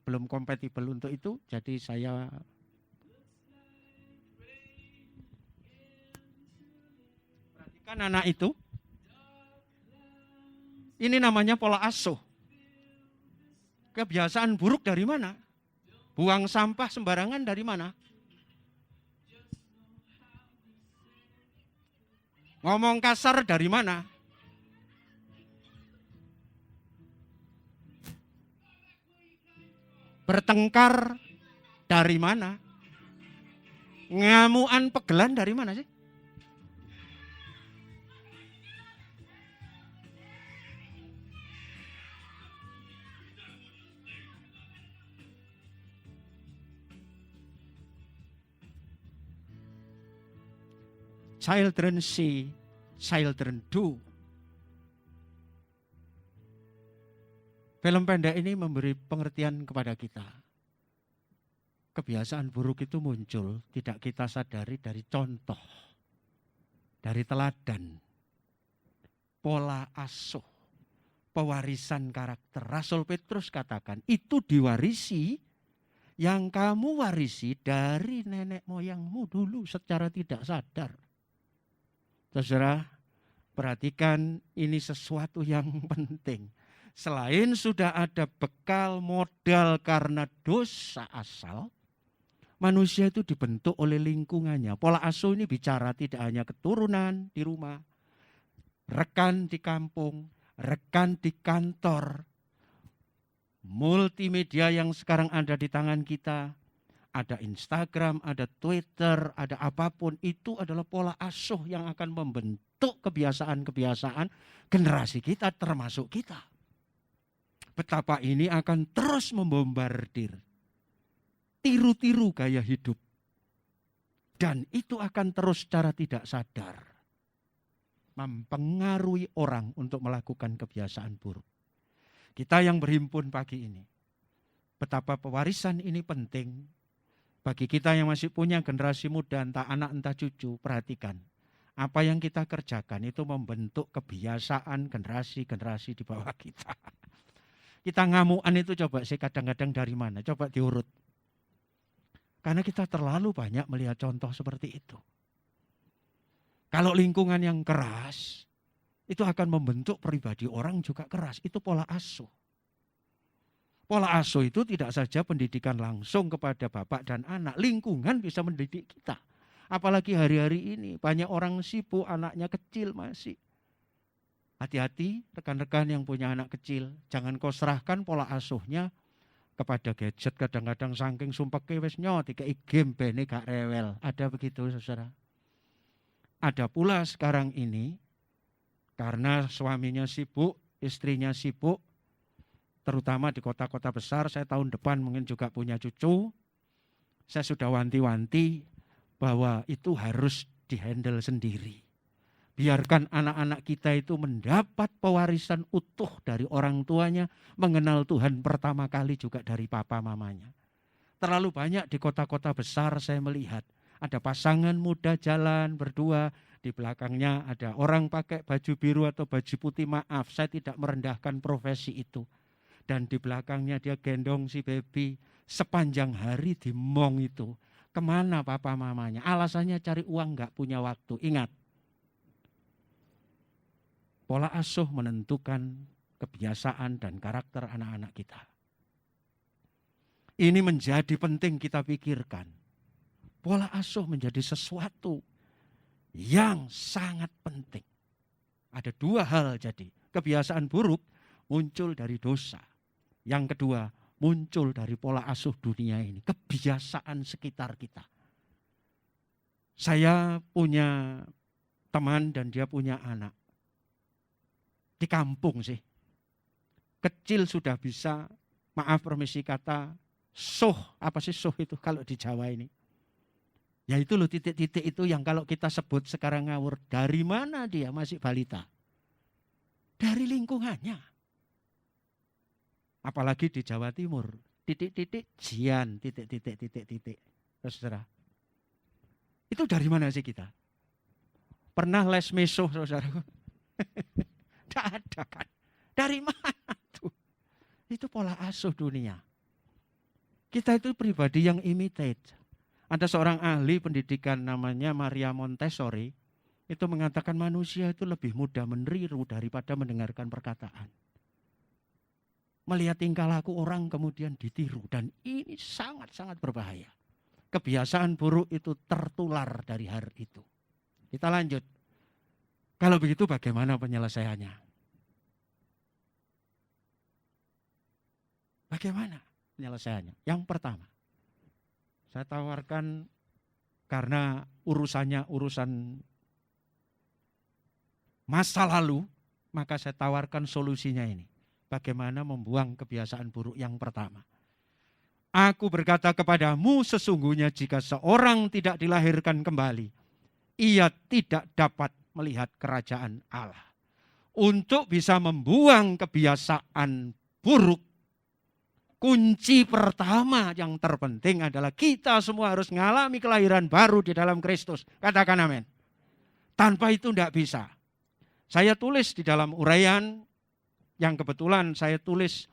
belum kompatibel untuk itu. Jadi saya perhatikan anak itu. Ini namanya pola asuh. Kebiasaan buruk dari mana? Buang sampah sembarangan dari mana? Ngomong kasar dari mana? Bertengkar dari mana? Ngamuan pegelan dari mana sih? Children see, children do. Film pendek ini memberi pengertian kepada kita. Kebiasaan buruk itu muncul, tidak kita sadari dari contoh, dari teladan, pola asuh, pewarisan karakter. Rasul Petrus katakan, itu diwarisi, yang kamu warisi dari nenek moyangmu dulu secara tidak sadar. Saudara, perhatikan ini sesuatu yang penting. Selain sudah ada bekal modal karena dosa asal, manusia itu dibentuk oleh lingkungannya. Pola asuh ini bicara tidak hanya keturunan di rumah, rekan di kampung, rekan di kantor, multimedia yang sekarang ada di tangan kita, ada Instagram, ada Twitter, ada apapun, itu adalah pola asuh yang akan membentuk kebiasaan-kebiasaan generasi kita termasuk kita. Betapa ini akan terus membombardir, tiru-tiru gaya hidup. Dan itu akan terus secara tidak sadar mempengaruhi orang untuk melakukan kebiasaan buruk. Kita yang berhimpun pagi ini, betapa pewarisan ini penting. Bagi kita yang masih punya generasi muda, entah anak entah cucu, perhatikan. Apa yang kita kerjakan itu membentuk kebiasaan generasi-generasi di bawah kita. Kita ngamuan itu coba sih kadang-kadang dari mana? Coba diurut. Karena kita terlalu banyak melihat contoh seperti itu. Kalau lingkungan yang keras, itu akan membentuk pribadi orang juga keras. Itu pola asuh. Pola asuh itu tidak saja pendidikan langsung kepada bapak dan anak. Lingkungan bisa mendidik kita. Apalagi hari-hari ini banyak orang sibuk, anaknya kecil masih. Hati-hati rekan-rekan yang punya anak kecil. Jangan kau serahkan pola asuhnya kepada gadget. Kadang-kadang saking sumpeke wis nyot, dikei game bene gak rewel. Ada begitu saudara. Ada pula sekarang ini, karena suaminya sibuk, istrinya sibuk, terutama di kota-kota besar, saya tahun depan mungkin juga punya cucu, saya sudah wanti-wanti bahwa itu harus dihandle sendiri. Biarkan anak-anak kita itu mendapat pewarisan utuh dari orang tuanya, mengenal Tuhan pertama kali juga dari papa mamanya. Terlalu banyak di kota-kota besar saya melihat, ada pasangan muda jalan berdua, di belakangnya ada orang pakai baju biru atau baju putih, maaf, saya tidak merendahkan profesi itu. Dan di belakangnya dia gendong si baby, sepanjang hari di mall itu. Kemana papa mamanya? Alasannya cari uang, gak punya waktu. Ingat, pola asuh menentukan kebiasaan dan karakter anak-anak kita. Ini menjadi penting kita pikirkan. Pola asuh menjadi sesuatu yang sangat penting. Ada dua hal jadi. Kebiasaan buruk muncul dari dosa. Yang kedua muncul dari pola asuh dunia ini. Kebiasaan sekitar kita. Saya punya teman dan dia punya anak. Di kampung sih. Kecil sudah bisa, maaf permisi kata, soh. Apa sih soh itu kalau di Jawa ini? Ya itu loh titik-titik itu yang kalau kita sebut sekarang ngawur. Dari mana dia masih balita? Dari lingkungannya. Apalagi di Jawa Timur. Titik-titik jian, titik-titik. Saudara. Itu dari mana sih kita? Pernah les meso, saudara? Tidak ada kan? Dari mana tuh? Itu pola asuh dunia. Kita itu pribadi yang imitate. Ada seorang ahli pendidikan namanya Maria Montessori, itu mengatakan manusia itu lebih mudah meniru daripada mendengarkan perkataan. Melihat tingkah laku orang kemudian ditiru, dan ini sangat-sangat berbahaya. Kebiasaan buruk itu tertular dari hari itu. Kita lanjut. Kalau begitu bagaimana penyelesaiannya? Bagaimana penyelesaiannya? Yang pertama, saya tawarkan karena urusannya urusan masa lalu, maka saya tawarkan solusinya ini. Bagaimana membuang kebiasaan buruk yang pertama. Aku berkata kepadamu, sesungguhnya jika seorang tidak dilahirkan kembali, ia tidak dapat melihat kerajaan Allah. Untuk bisa membuang kebiasaan buruk, kunci pertama yang terpenting adalah kita semua harus mengalami kelahiran baru di dalam Kristus. Katakan amin. Tanpa itu tidak bisa. Saya tulis di dalam uraian, yang kebetulan saya tulis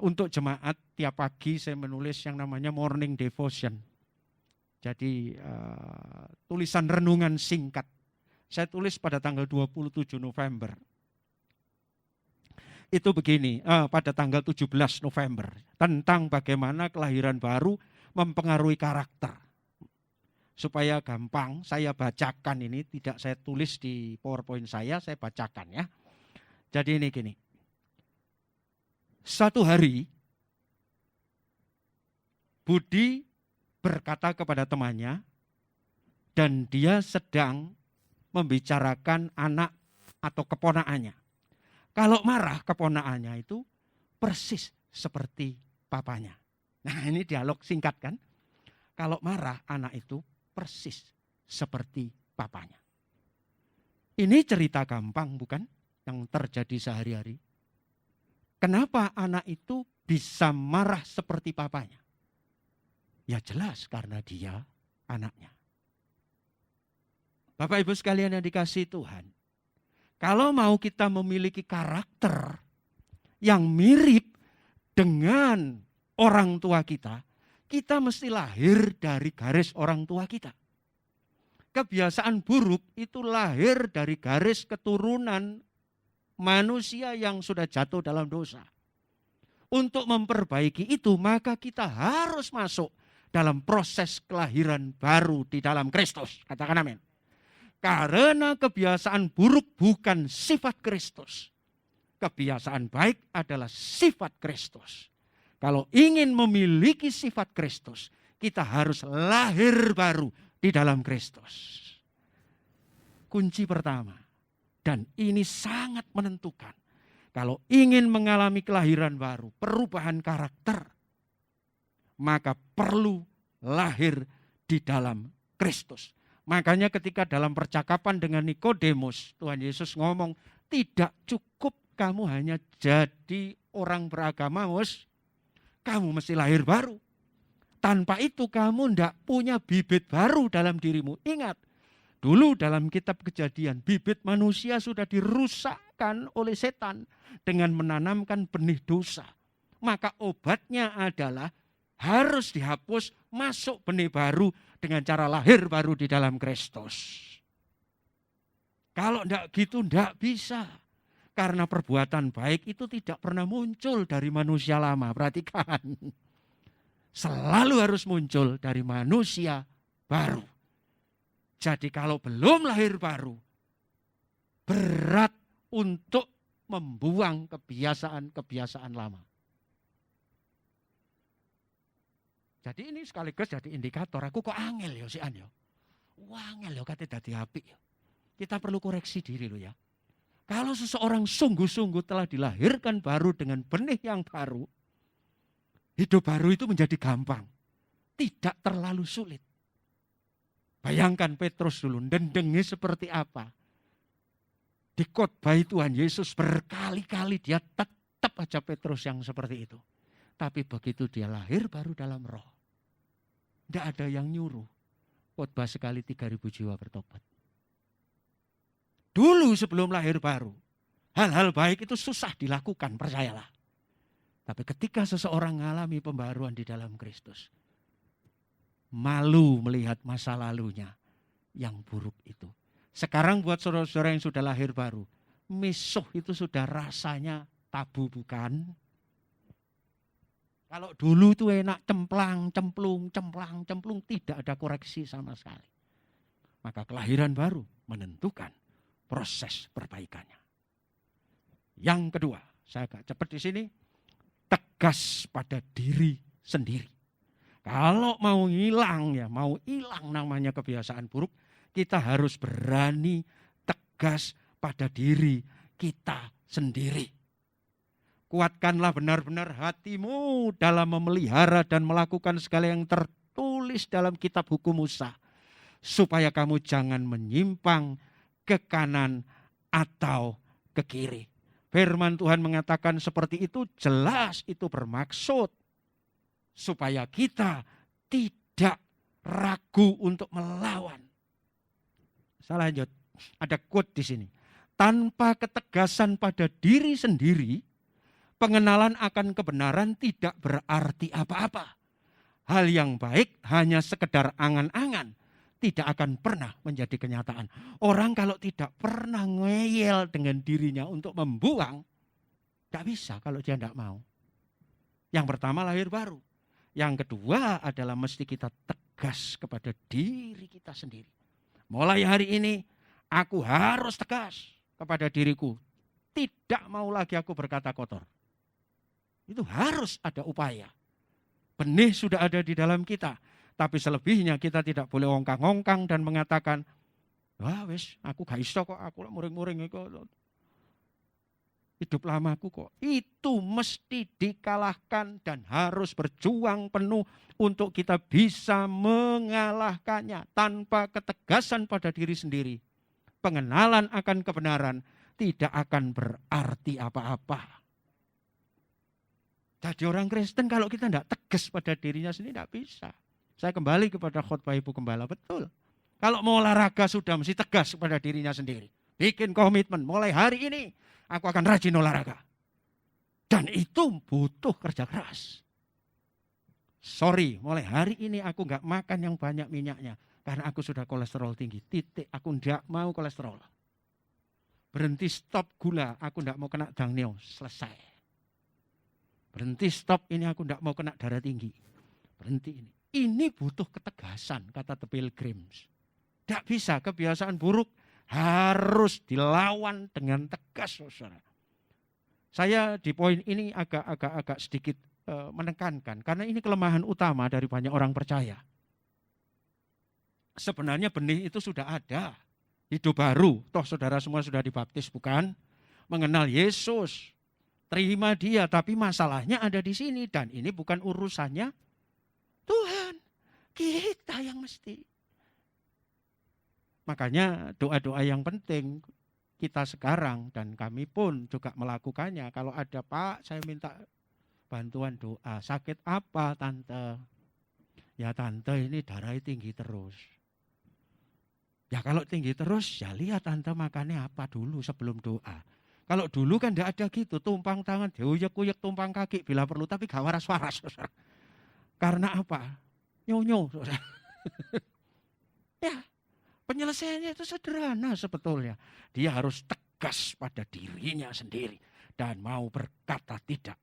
untuk jemaat, tiap pagi saya menulis yang namanya morning devotion. Jadi tulisan renungan singkat. Saya tulis pada tanggal 27 November. Itu begini, pada tanggal 17 November, tentang bagaimana kelahiran baru mempengaruhi karakter. Supaya gampang, saya bacakan ini, tidak saya tulis di PowerPoint saya bacakan ya. Jadi ini gini, satu hari, Budi berkata kepada temannya, dan dia sedang membicarakan anak atau keponakannya. Kalau marah keponakannya itu persis seperti papanya. Nah ini dialog singkat kan. Kalau marah anak itu persis seperti papanya. Ini cerita gampang bukan yang terjadi sehari-hari. Kenapa anak itu bisa marah seperti papanya? Ya jelas karena dia anaknya. Bapak Ibu sekalian yang dikasihi Tuhan. Kalau mau kita memiliki karakter yang mirip dengan orang tua kita, kita mesti lahir dari garis orang tua kita. Kebiasaan buruk itu lahir dari garis keturunan manusia yang sudah jatuh dalam dosa. Untuk memperbaiki itu, maka kita harus masuk dalam proses kelahiran baru di dalam Kristus. Katakan amin. Karena kebiasaan buruk bukan sifat Kristus. Kebiasaan baik adalah sifat Kristus. Kalau ingin memiliki sifat Kristus, kita harus lahir baru di dalam Kristus. Kunci pertama, dan ini sangat menentukan. Kalau ingin mengalami kelahiran baru, perubahan karakter, maka perlu lahir di dalam Kristus. Makanya ketika dalam percakapan dengan Nikodemus, Tuhan Yesus ngomong, tidak cukup kamu hanya jadi orang beragama, kamu mesti lahir baru. Tanpa itu kamu tidak punya bibit baru dalam dirimu. Ingat, dulu dalam kitab Kejadian, bibit manusia sudah dirusakkan oleh setan dengan menanamkan benih dosa. Maka obatnya adalah harus dihapus, masuk benih baru dengan cara lahir baru di dalam Kristus. Kalau tidak gitu tidak bisa. Karena perbuatan baik itu tidak pernah muncul dari manusia lama. Perhatikan. Selalu harus muncul dari manusia baru. Jadi kalau belum lahir baru, berat untuk membuang kebiasaan-kebiasaan lama. Jadi ini sekaligus jadi indikator, aku kok angel ya si An ya. Angel ya kate dadi apik ya. Kita perlu koreksi diri loh ya. Kalau seseorang sungguh-sungguh telah dilahirkan baru dengan benih yang baru, hidup baru itu menjadi gampang. Tidak terlalu sulit. Bayangkan Petrus dulu, dendengnya seperti apa. Di khotbah Tuhan Yesus berkali-kali dia tetap aja Petrus yang seperti itu. Tapi begitu dia lahir baru dalam roh. Tidak ada yang nyuruh. Khotbah sekali 3.000 jiwa bertobat. Dulu sebelum lahir baru, hal-hal baik itu susah dilakukan, percayalah. Tapi ketika seseorang mengalami pembaruan di dalam Kristus, malu melihat masa lalunya yang buruk itu. Sekarang buat saudara-saudara yang sudah lahir baru, misuh itu sudah rasanya tabu bukan? Kalau dulu itu enak cemplang, cemplung, tidak ada koreksi sama sekali. Maka kelahiran baru menentukan proses perbaikannya. Yang kedua, saya agak cepat di sini, tegas pada diri sendiri. Kalau mau hilang namanya kebiasaan buruk, kita harus berani tegas pada diri kita sendiri. Kuatkanlah benar-benar hatimu dalam memelihara dan melakukan segala yang tertulis dalam kitab hukum Musa, supaya kamu jangan menyimpang ke kanan atau ke kiri. Firman Tuhan mengatakan seperti itu, jelas itu bermaksud supaya kita tidak ragu untuk melawan. Saya lanjut, ada quote di sini. Tanpa ketegasan pada diri sendiri, pengenalan akan kebenaran tidak berarti apa-apa. Hal yang baik hanya sekedar angan-angan, tidak akan pernah menjadi kenyataan. Orang kalau tidak pernah ngeyel dengan dirinya untuk membuang, tidak bisa kalau dia tidak mau. Yang pertama lahir baru. Yang kedua adalah mesti kita tegas kepada diri kita sendiri. Mulai hari ini aku harus tegas kepada diriku. Tidak mau lagi aku berkata kotor. Itu harus ada upaya. Benih sudah ada di dalam kita. Tapi selebihnya kita tidak boleh ongkang-ongkang dan mengatakan, wah wis aku gak iso kok, aku muring-muring kok. Hidup lamaku kok. Itu mesti dikalahkan dan harus berjuang penuh untuk kita bisa mengalahkannya. Tanpa ketegasan pada diri sendiri, pengenalan akan kebenaran tidak akan berarti apa-apa. Jadi orang Kristen kalau kita tidak tegas pada dirinya sendiri tidak bisa. Saya kembali kepada khotbah Ibu Gembala, betul. Kalau mau olahraga sudah mesti tegas pada dirinya sendiri. Bikin komitmen, mulai hari ini aku akan rajin olahraga. Dan itu butuh kerja keras. Sorry, mulai hari ini aku nggak makan yang banyak minyaknya. Karena aku sudah kolesterol tinggi, titik. Aku tidak mau kolesterol. Berhenti stop gula, aku tidak mau kena dangneo, selesai. Berhenti stop ini, aku tidak mau kena darah tinggi. Berhenti ini. Ini butuh ketegasan, kata The Pilgrims. Tidak bisa, kebiasaan buruk harus dilawan dengan tegas, saudara. Saya di poin ini agak sedikit menekankan, karena ini kelemahan utama dari banyak orang percaya. Sebenarnya benih itu sudah ada, hidup baru. Toh saudara semua sudah dibaptis, bukan? Mengenal Yesus, terima Dia, tapi masalahnya ada di sini dan ini bukan urusannya Tuhan, kita yang mesti. Makanya doa-doa yang penting kita sekarang dan kami pun juga melakukannya. Kalau ada Pak, saya minta bantuan doa. Sakit apa Tante? Ya Tante ini darahnya tinggi terus. Ya kalau tinggi terus ya lihat Tante makannya apa dulu sebelum doa. Kalau dulu kan tidak ada gitu, tumpang tangan, diuyek-uyek tumpang kaki bila perlu, tapi gak waras-waras. Karena apa? Nyonyo. Ya, penyelesaiannya itu sederhana sebetulnya. Dia harus tegas pada dirinya sendiri dan mau berkata tidak.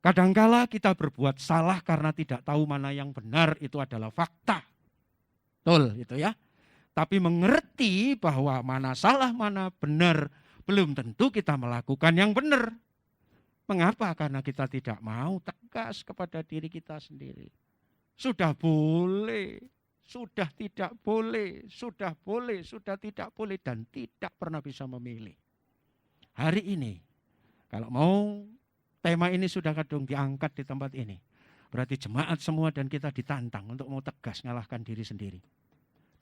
Kadangkala kita berbuat salah karena tidak tahu mana yang benar, itu adalah fakta. Betul itu ya. Tapi mengerti bahwa mana salah, mana benar, belum tentu kita melakukan yang benar. Mengapa? Karena kita tidak mau tegas kepada diri kita sendiri. Sudah boleh, sudah tidak boleh, sudah boleh, sudah tidak boleh, dan tidak pernah bisa memilih. Hari ini, kalau mau tema ini sudah kadung diangkat di tempat ini, berarti jemaat semua dan kita ditantang untuk mau tegas ngalahkan diri sendiri.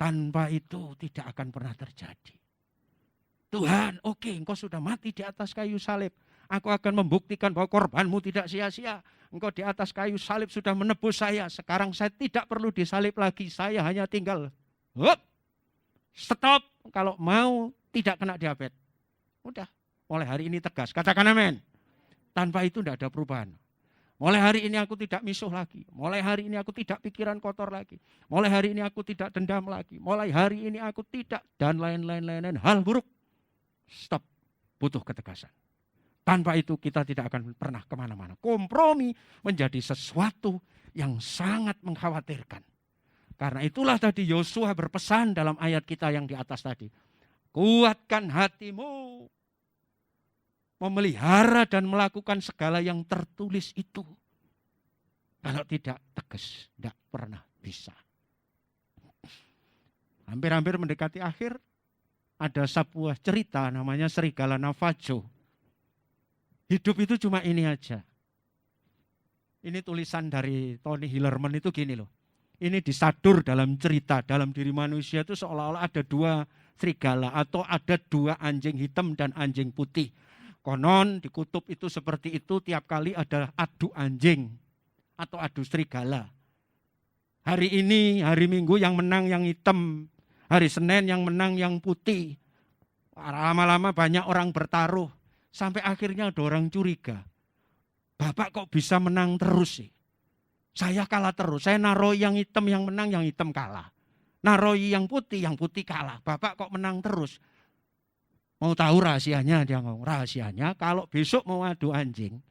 Tanpa itu tidak akan pernah terjadi. Tuhan, oke, Engkau sudah mati di atas kayu salib. Aku akan membuktikan bahwa korbanmu tidak sia-sia. Engkau di atas kayu salib sudah menebus saya. Sekarang saya tidak perlu disalib lagi. Saya hanya tinggal stop kalau mau tidak kena diabetes. Udah, mulai hari ini tegas. Katakan amin. Tanpa itu tidak ada perubahan. Mulai hari ini aku tidak misuh lagi. Mulai hari ini aku tidak pikiran kotor lagi. Mulai hari ini aku tidak dendam lagi. Mulai hari ini aku tidak dan lain-lain hal buruk. Stop. Butuh ketegasan. Tanpa itu kita tidak akan pernah kemana-mana. Kompromi menjadi sesuatu yang sangat mengkhawatirkan. Karena itulah tadi Yosua berpesan dalam ayat kita yang di atas tadi. Kuatkan hatimu. Memelihara dan melakukan segala yang tertulis itu. Kalau tidak tegas, tidak pernah bisa. Hampir-hampir mendekati akhir, ada sebuah cerita namanya Serigala Navajo. Hidup itu cuma ini aja. Ini tulisan dari Tony Hillerman itu gini loh. Ini disadur dalam cerita, dalam diri manusia itu seolah-olah ada dua serigala atau ada dua anjing hitam dan anjing putih. Konon di kutub itu seperti itu, tiap kali ada adu anjing atau adu serigala. Hari ini, hari Minggu yang menang yang hitam, hari Senin yang menang yang putih. Lama-lama banyak orang bertaruh, sampai akhirnya ada orang curiga. Bapak kok bisa menang terus sih? Saya kalah terus, saya naroi yang hitam yang menang, yang hitam kalah. Naroi yang putih kalah. Bapak kok menang terus? Mau tahu rahasianya, dia ngomong rahasianya kalau besok mau adu anjing,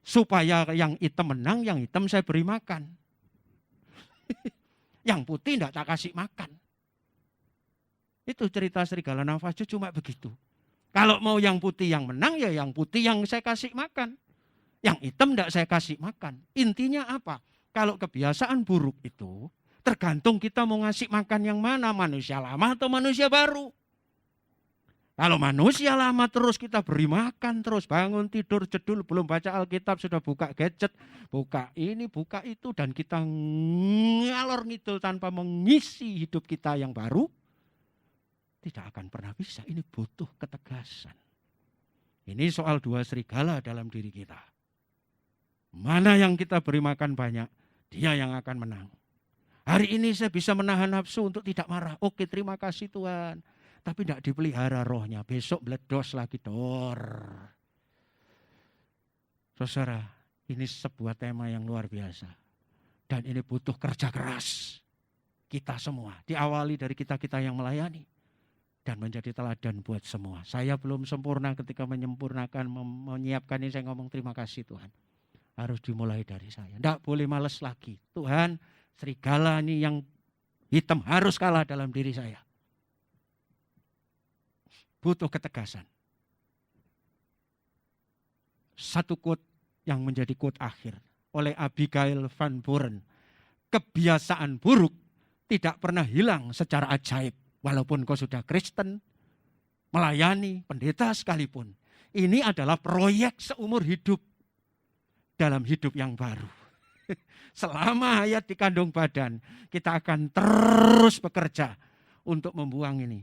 supaya yang hitam menang, yang hitam saya beri makan. Yang putih enggak tak kasih makan. Itu cerita Serigala Navajo cuma begitu. Kalau mau yang putih yang menang, ya yang putih yang saya kasih makan. Yang hitam enggak saya kasih makan. Intinya apa? Kalau kebiasaan buruk itu, tergantung kita mau ngasih makan yang mana, manusia lama atau manusia baru. Kalau manusia lama terus kita beri makan terus, bangun tidur jedul, belum baca Alkitab sudah buka gadget, buka ini, buka itu, dan kita ngalor ngidul tanpa mengisi hidup kita yang baru, tidak akan pernah bisa. Ini butuh ketegasan. Ini soal dua serigala dalam diri kita. Mana yang kita beri makan banyak, dia yang akan menang. Hari ini saya bisa menahan nafsu untuk tidak marah. Oke, terima kasih Tuhan. Tapi tidak dipelihara rohnya, besok meledos lagi dor. Saudara, ini sebuah tema yang luar biasa. Dan ini butuh kerja keras kita semua. Diawali dari kita-kita yang melayani. Dan menjadi teladan buat semua. Saya belum sempurna ketika menyempurnakan, menyiapkan ini, saya ngomong terima kasih Tuhan. Harus dimulai dari saya. Tidak boleh males lagi. Tuhan, serigala ini yang hitam harus kalah dalam diri saya. Butuh ketegasan. Satu quote yang menjadi quote akhir oleh Abigail Van Buren. Kebiasaan buruk tidak pernah hilang secara ajaib. Walaupun kau sudah Kristen, melayani, pendeta sekalipun. Ini adalah proyek seumur hidup dalam hidup yang baru. Selama hayat di kandung badan, kita akan terus bekerja untuk membuang ini.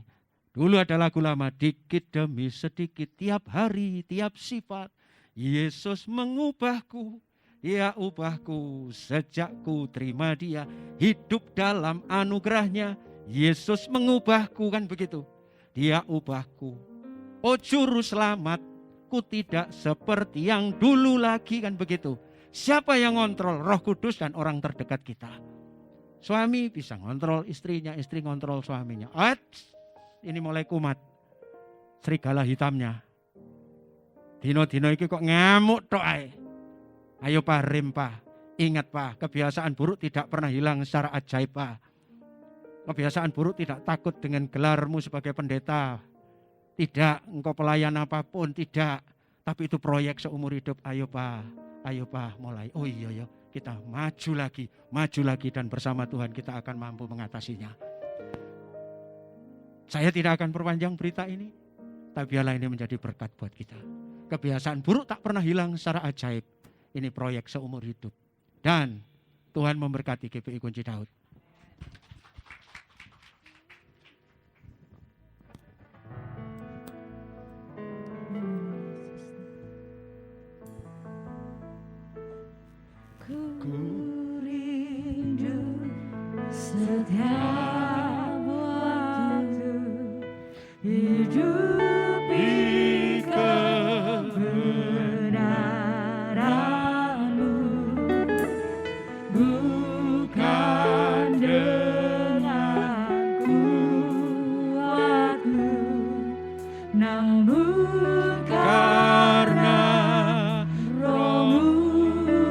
Dulu ada lagu lama, dikit demi sedikit, tiap hari, tiap sifat. Yesus mengubahku, Dia ubahku, sejak ku terima Dia. Hidup dalam anugerahnya, Yesus mengubahku, kan begitu. Dia ubahku, oh juru selamat, ku tidak seperti yang dulu lagi, kan begitu. Siapa yang ngontrol? Roh Kudus dan orang terdekat kita. Suami bisa ngontrol istrinya, istri ngontrol suaminya. Ini mulai kumat. Serigala hitamnya. Dino-dino iki kok ngamuk tok ae. Ayo Pak, rem Pak. Ingat Pak, kebiasaan buruk tidak pernah hilang secara ajaib Pak. Kebiasaan buruk tidak takut dengan gelarmu sebagai pendeta. Tidak, engkau pelayan apapun, tidak. Tapi itu proyek seumur hidup. Ayo Pak, mulai. Oh iya, kita maju lagi dan bersama Tuhan kita akan mampu mengatasinya. Saya tidak akan perpanjang berita ini, tapi biarlah ini menjadi berkat buat kita. Kebiasaan buruk tak pernah hilang secara ajaib. Ini proyek seumur hidup. Dan Tuhan memberkati GPI Kunci Daud. Ku rindu setiap waktu hidupi kebenaran-Mu, bukan dengan kuatku, namun karena Roh-Mu.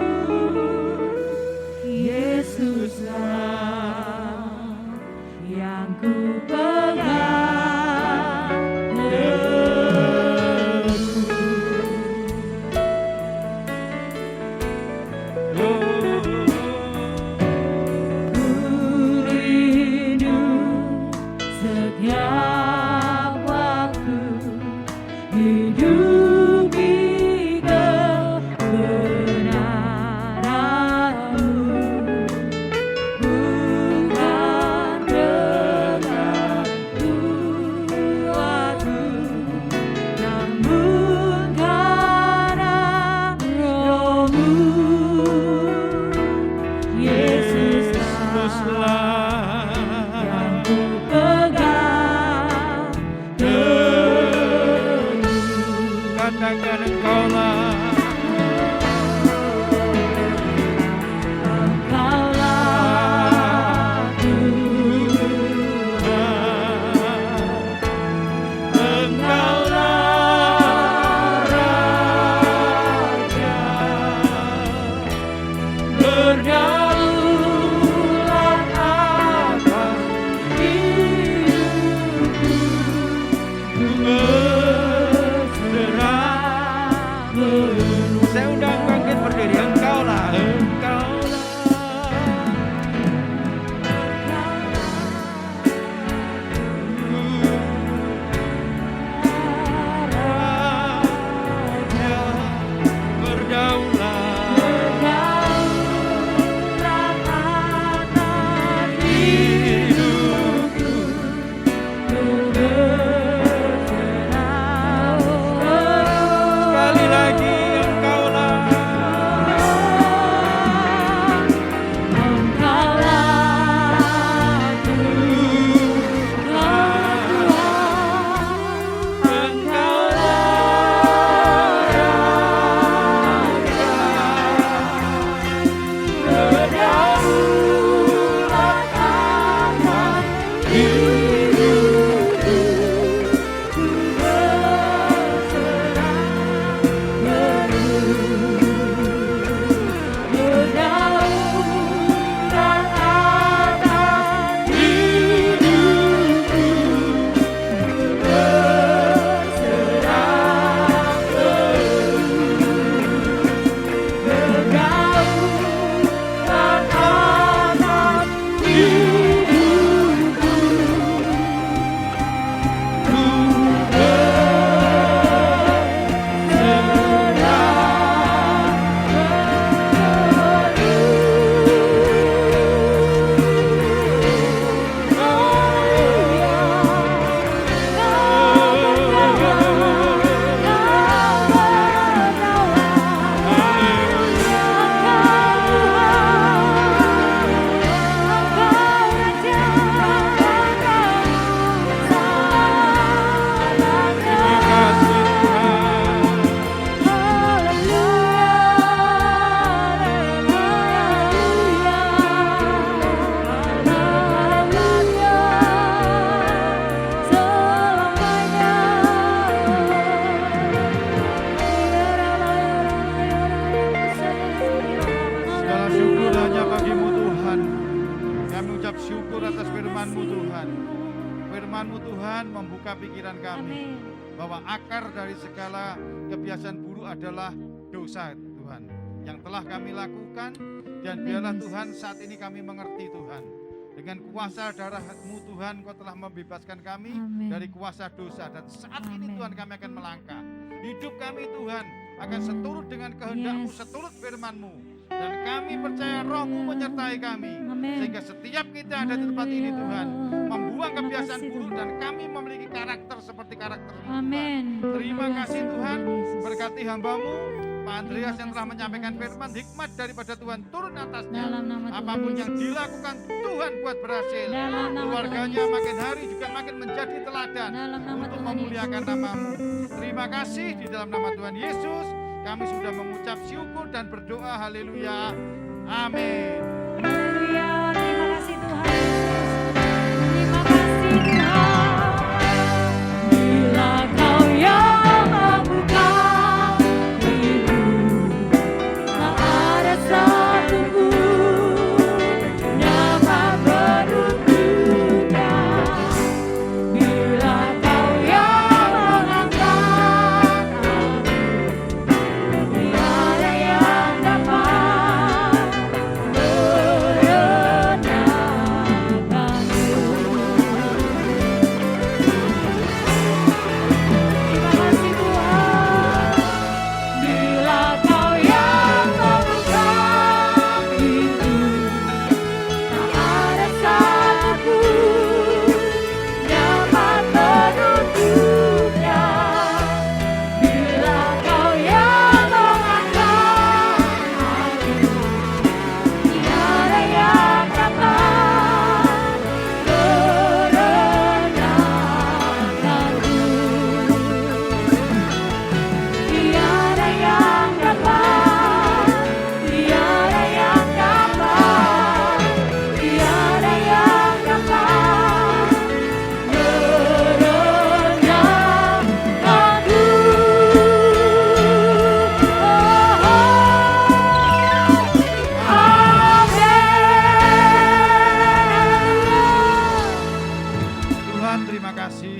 Yesuslah yang ku pegang teguh. Ku rindu setiap waktu hidupi kebenaran-Mu, bukan dengan kuatku, namun karena Roh-Mu. Yesuslah yang ku pegang teguh. Katakan Engkaulah. Engkaulah Tuhan, Engkaulah Raja, berdaulat atas hidupku, ku berserah penuh. Saya undang bangkit berdiri. Engkaulah. Raja, Berdaulat. berdaulat atas hidupku, ku berserah penuh. Sekali lagi Engkaulah. Engkaulah Tuhan, Engkaulah Raja, berdaulat atas hidupku, Tuhan membuka pikiran kami Amin. bahwa akar dari segala kebiasaan buruk adalah dosa Tuhan yang telah kami lakukan, dan Amin, biarlah Yesus. Tuhan saat ini kami mengerti Tuhan, dengan kuasa darah-Mu Tuhan Kau telah membebaskan kami Amin. dari kuasa dosa, dan saat ini Amin. Tuhan kami akan melangkah. Hidup kami Tuhan akan seturut dengan kehendak-Mu, Yes. seturut firman-Mu, dan kami percaya Roh-Mu menyertai kami, Amin. sehingga setiap kita ada di tempat ini Tuhan membuang Terima kebiasaan kasih, buruk, Tuhan. dan kami memiliki karakter seperti karakter-Mu Tuhan. Amin. Terima kasih Tuhan, Yesus. berkati hamba-Mu Pak Andreas Terima yang telah kasih, menyampaikan Tuhan firman, hikmat daripada Tuhan turun atasnya. Dalam nama Tuhan Apapun yang Yesus. dilakukan Tuhan buat berhasil. Dalam nama Keluarganya Tuhan makin hari juga makin menjadi teladan Dalam nama untuk Tuhan memuliakan Yesus. nama-Mu. Terima kasih di dalam nama Tuhan Yesus. Kami sudah mengucap syukur dan berdoa. Haleluya. Amin. Haleluya. Terima kasih Tuhan Yesus. Terima kasih Tuhan. Bila Kau yang membuka pintu, tak ada satupun dapat berundingkan. Bila Kau yang mengangkat aku, tiada yang dapat terima kasih Tuhan. Bila Kau yang membuka pintu, tak ada satupun dapat menutupnya. Bila Kau yang mengangkat aku, tiada yang dapat merendahkanku. Tiada yang dapat, tiada yang dapat, tiada yang dapat merendahkanku. Tuhan, terima kasih.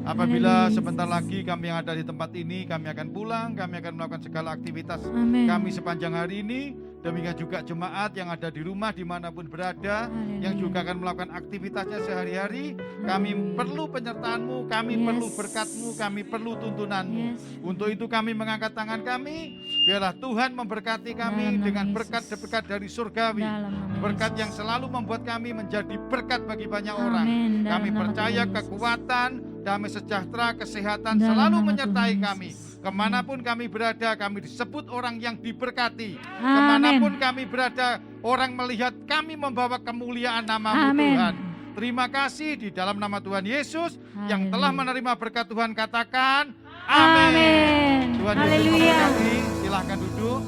Apabila sebentar lagi kami yang ada di tempat ini, kami akan pulang, kami akan melakukan segala aktivitas Amin. kami sepanjang hari ini. Demikian juga jemaat yang ada di rumah dimanapun berada, yang juga akan melakukan aktivitasnya sehari-hari. Kami perlu penyertaan-Mu, kami Yes. perlu berkat-Mu, kami perlu tuntunan-Mu. Yes. Untuk itu kami mengangkat tangan kami, biarlah Tuhan memberkati kami Dalam nama dengan Yesus. berkat-berkat dari surgawi. Dalam nama Berkat Yesus. yang selalu membuat kami menjadi berkat bagi banyak orang. Amin. Dalam Kami nama percaya Tuhan Yesus. kekuatan, damai sejahtera, kesehatan Dalam selalu nama menyertai Tuhan kami. Yesus. Kemanapun kami berada, kami disebut orang yang diberkati. Amin. Kemanapun kami berada, orang melihat kami membawa kemuliaan nama-Mu Amin. Tuhan. Terima kasih di dalam nama Tuhan Yesus yang Haleluya. telah menerima berkat Tuhan, katakan Amin. Tuhan Yesus Haleluya. memberkati. Silahkan duduk.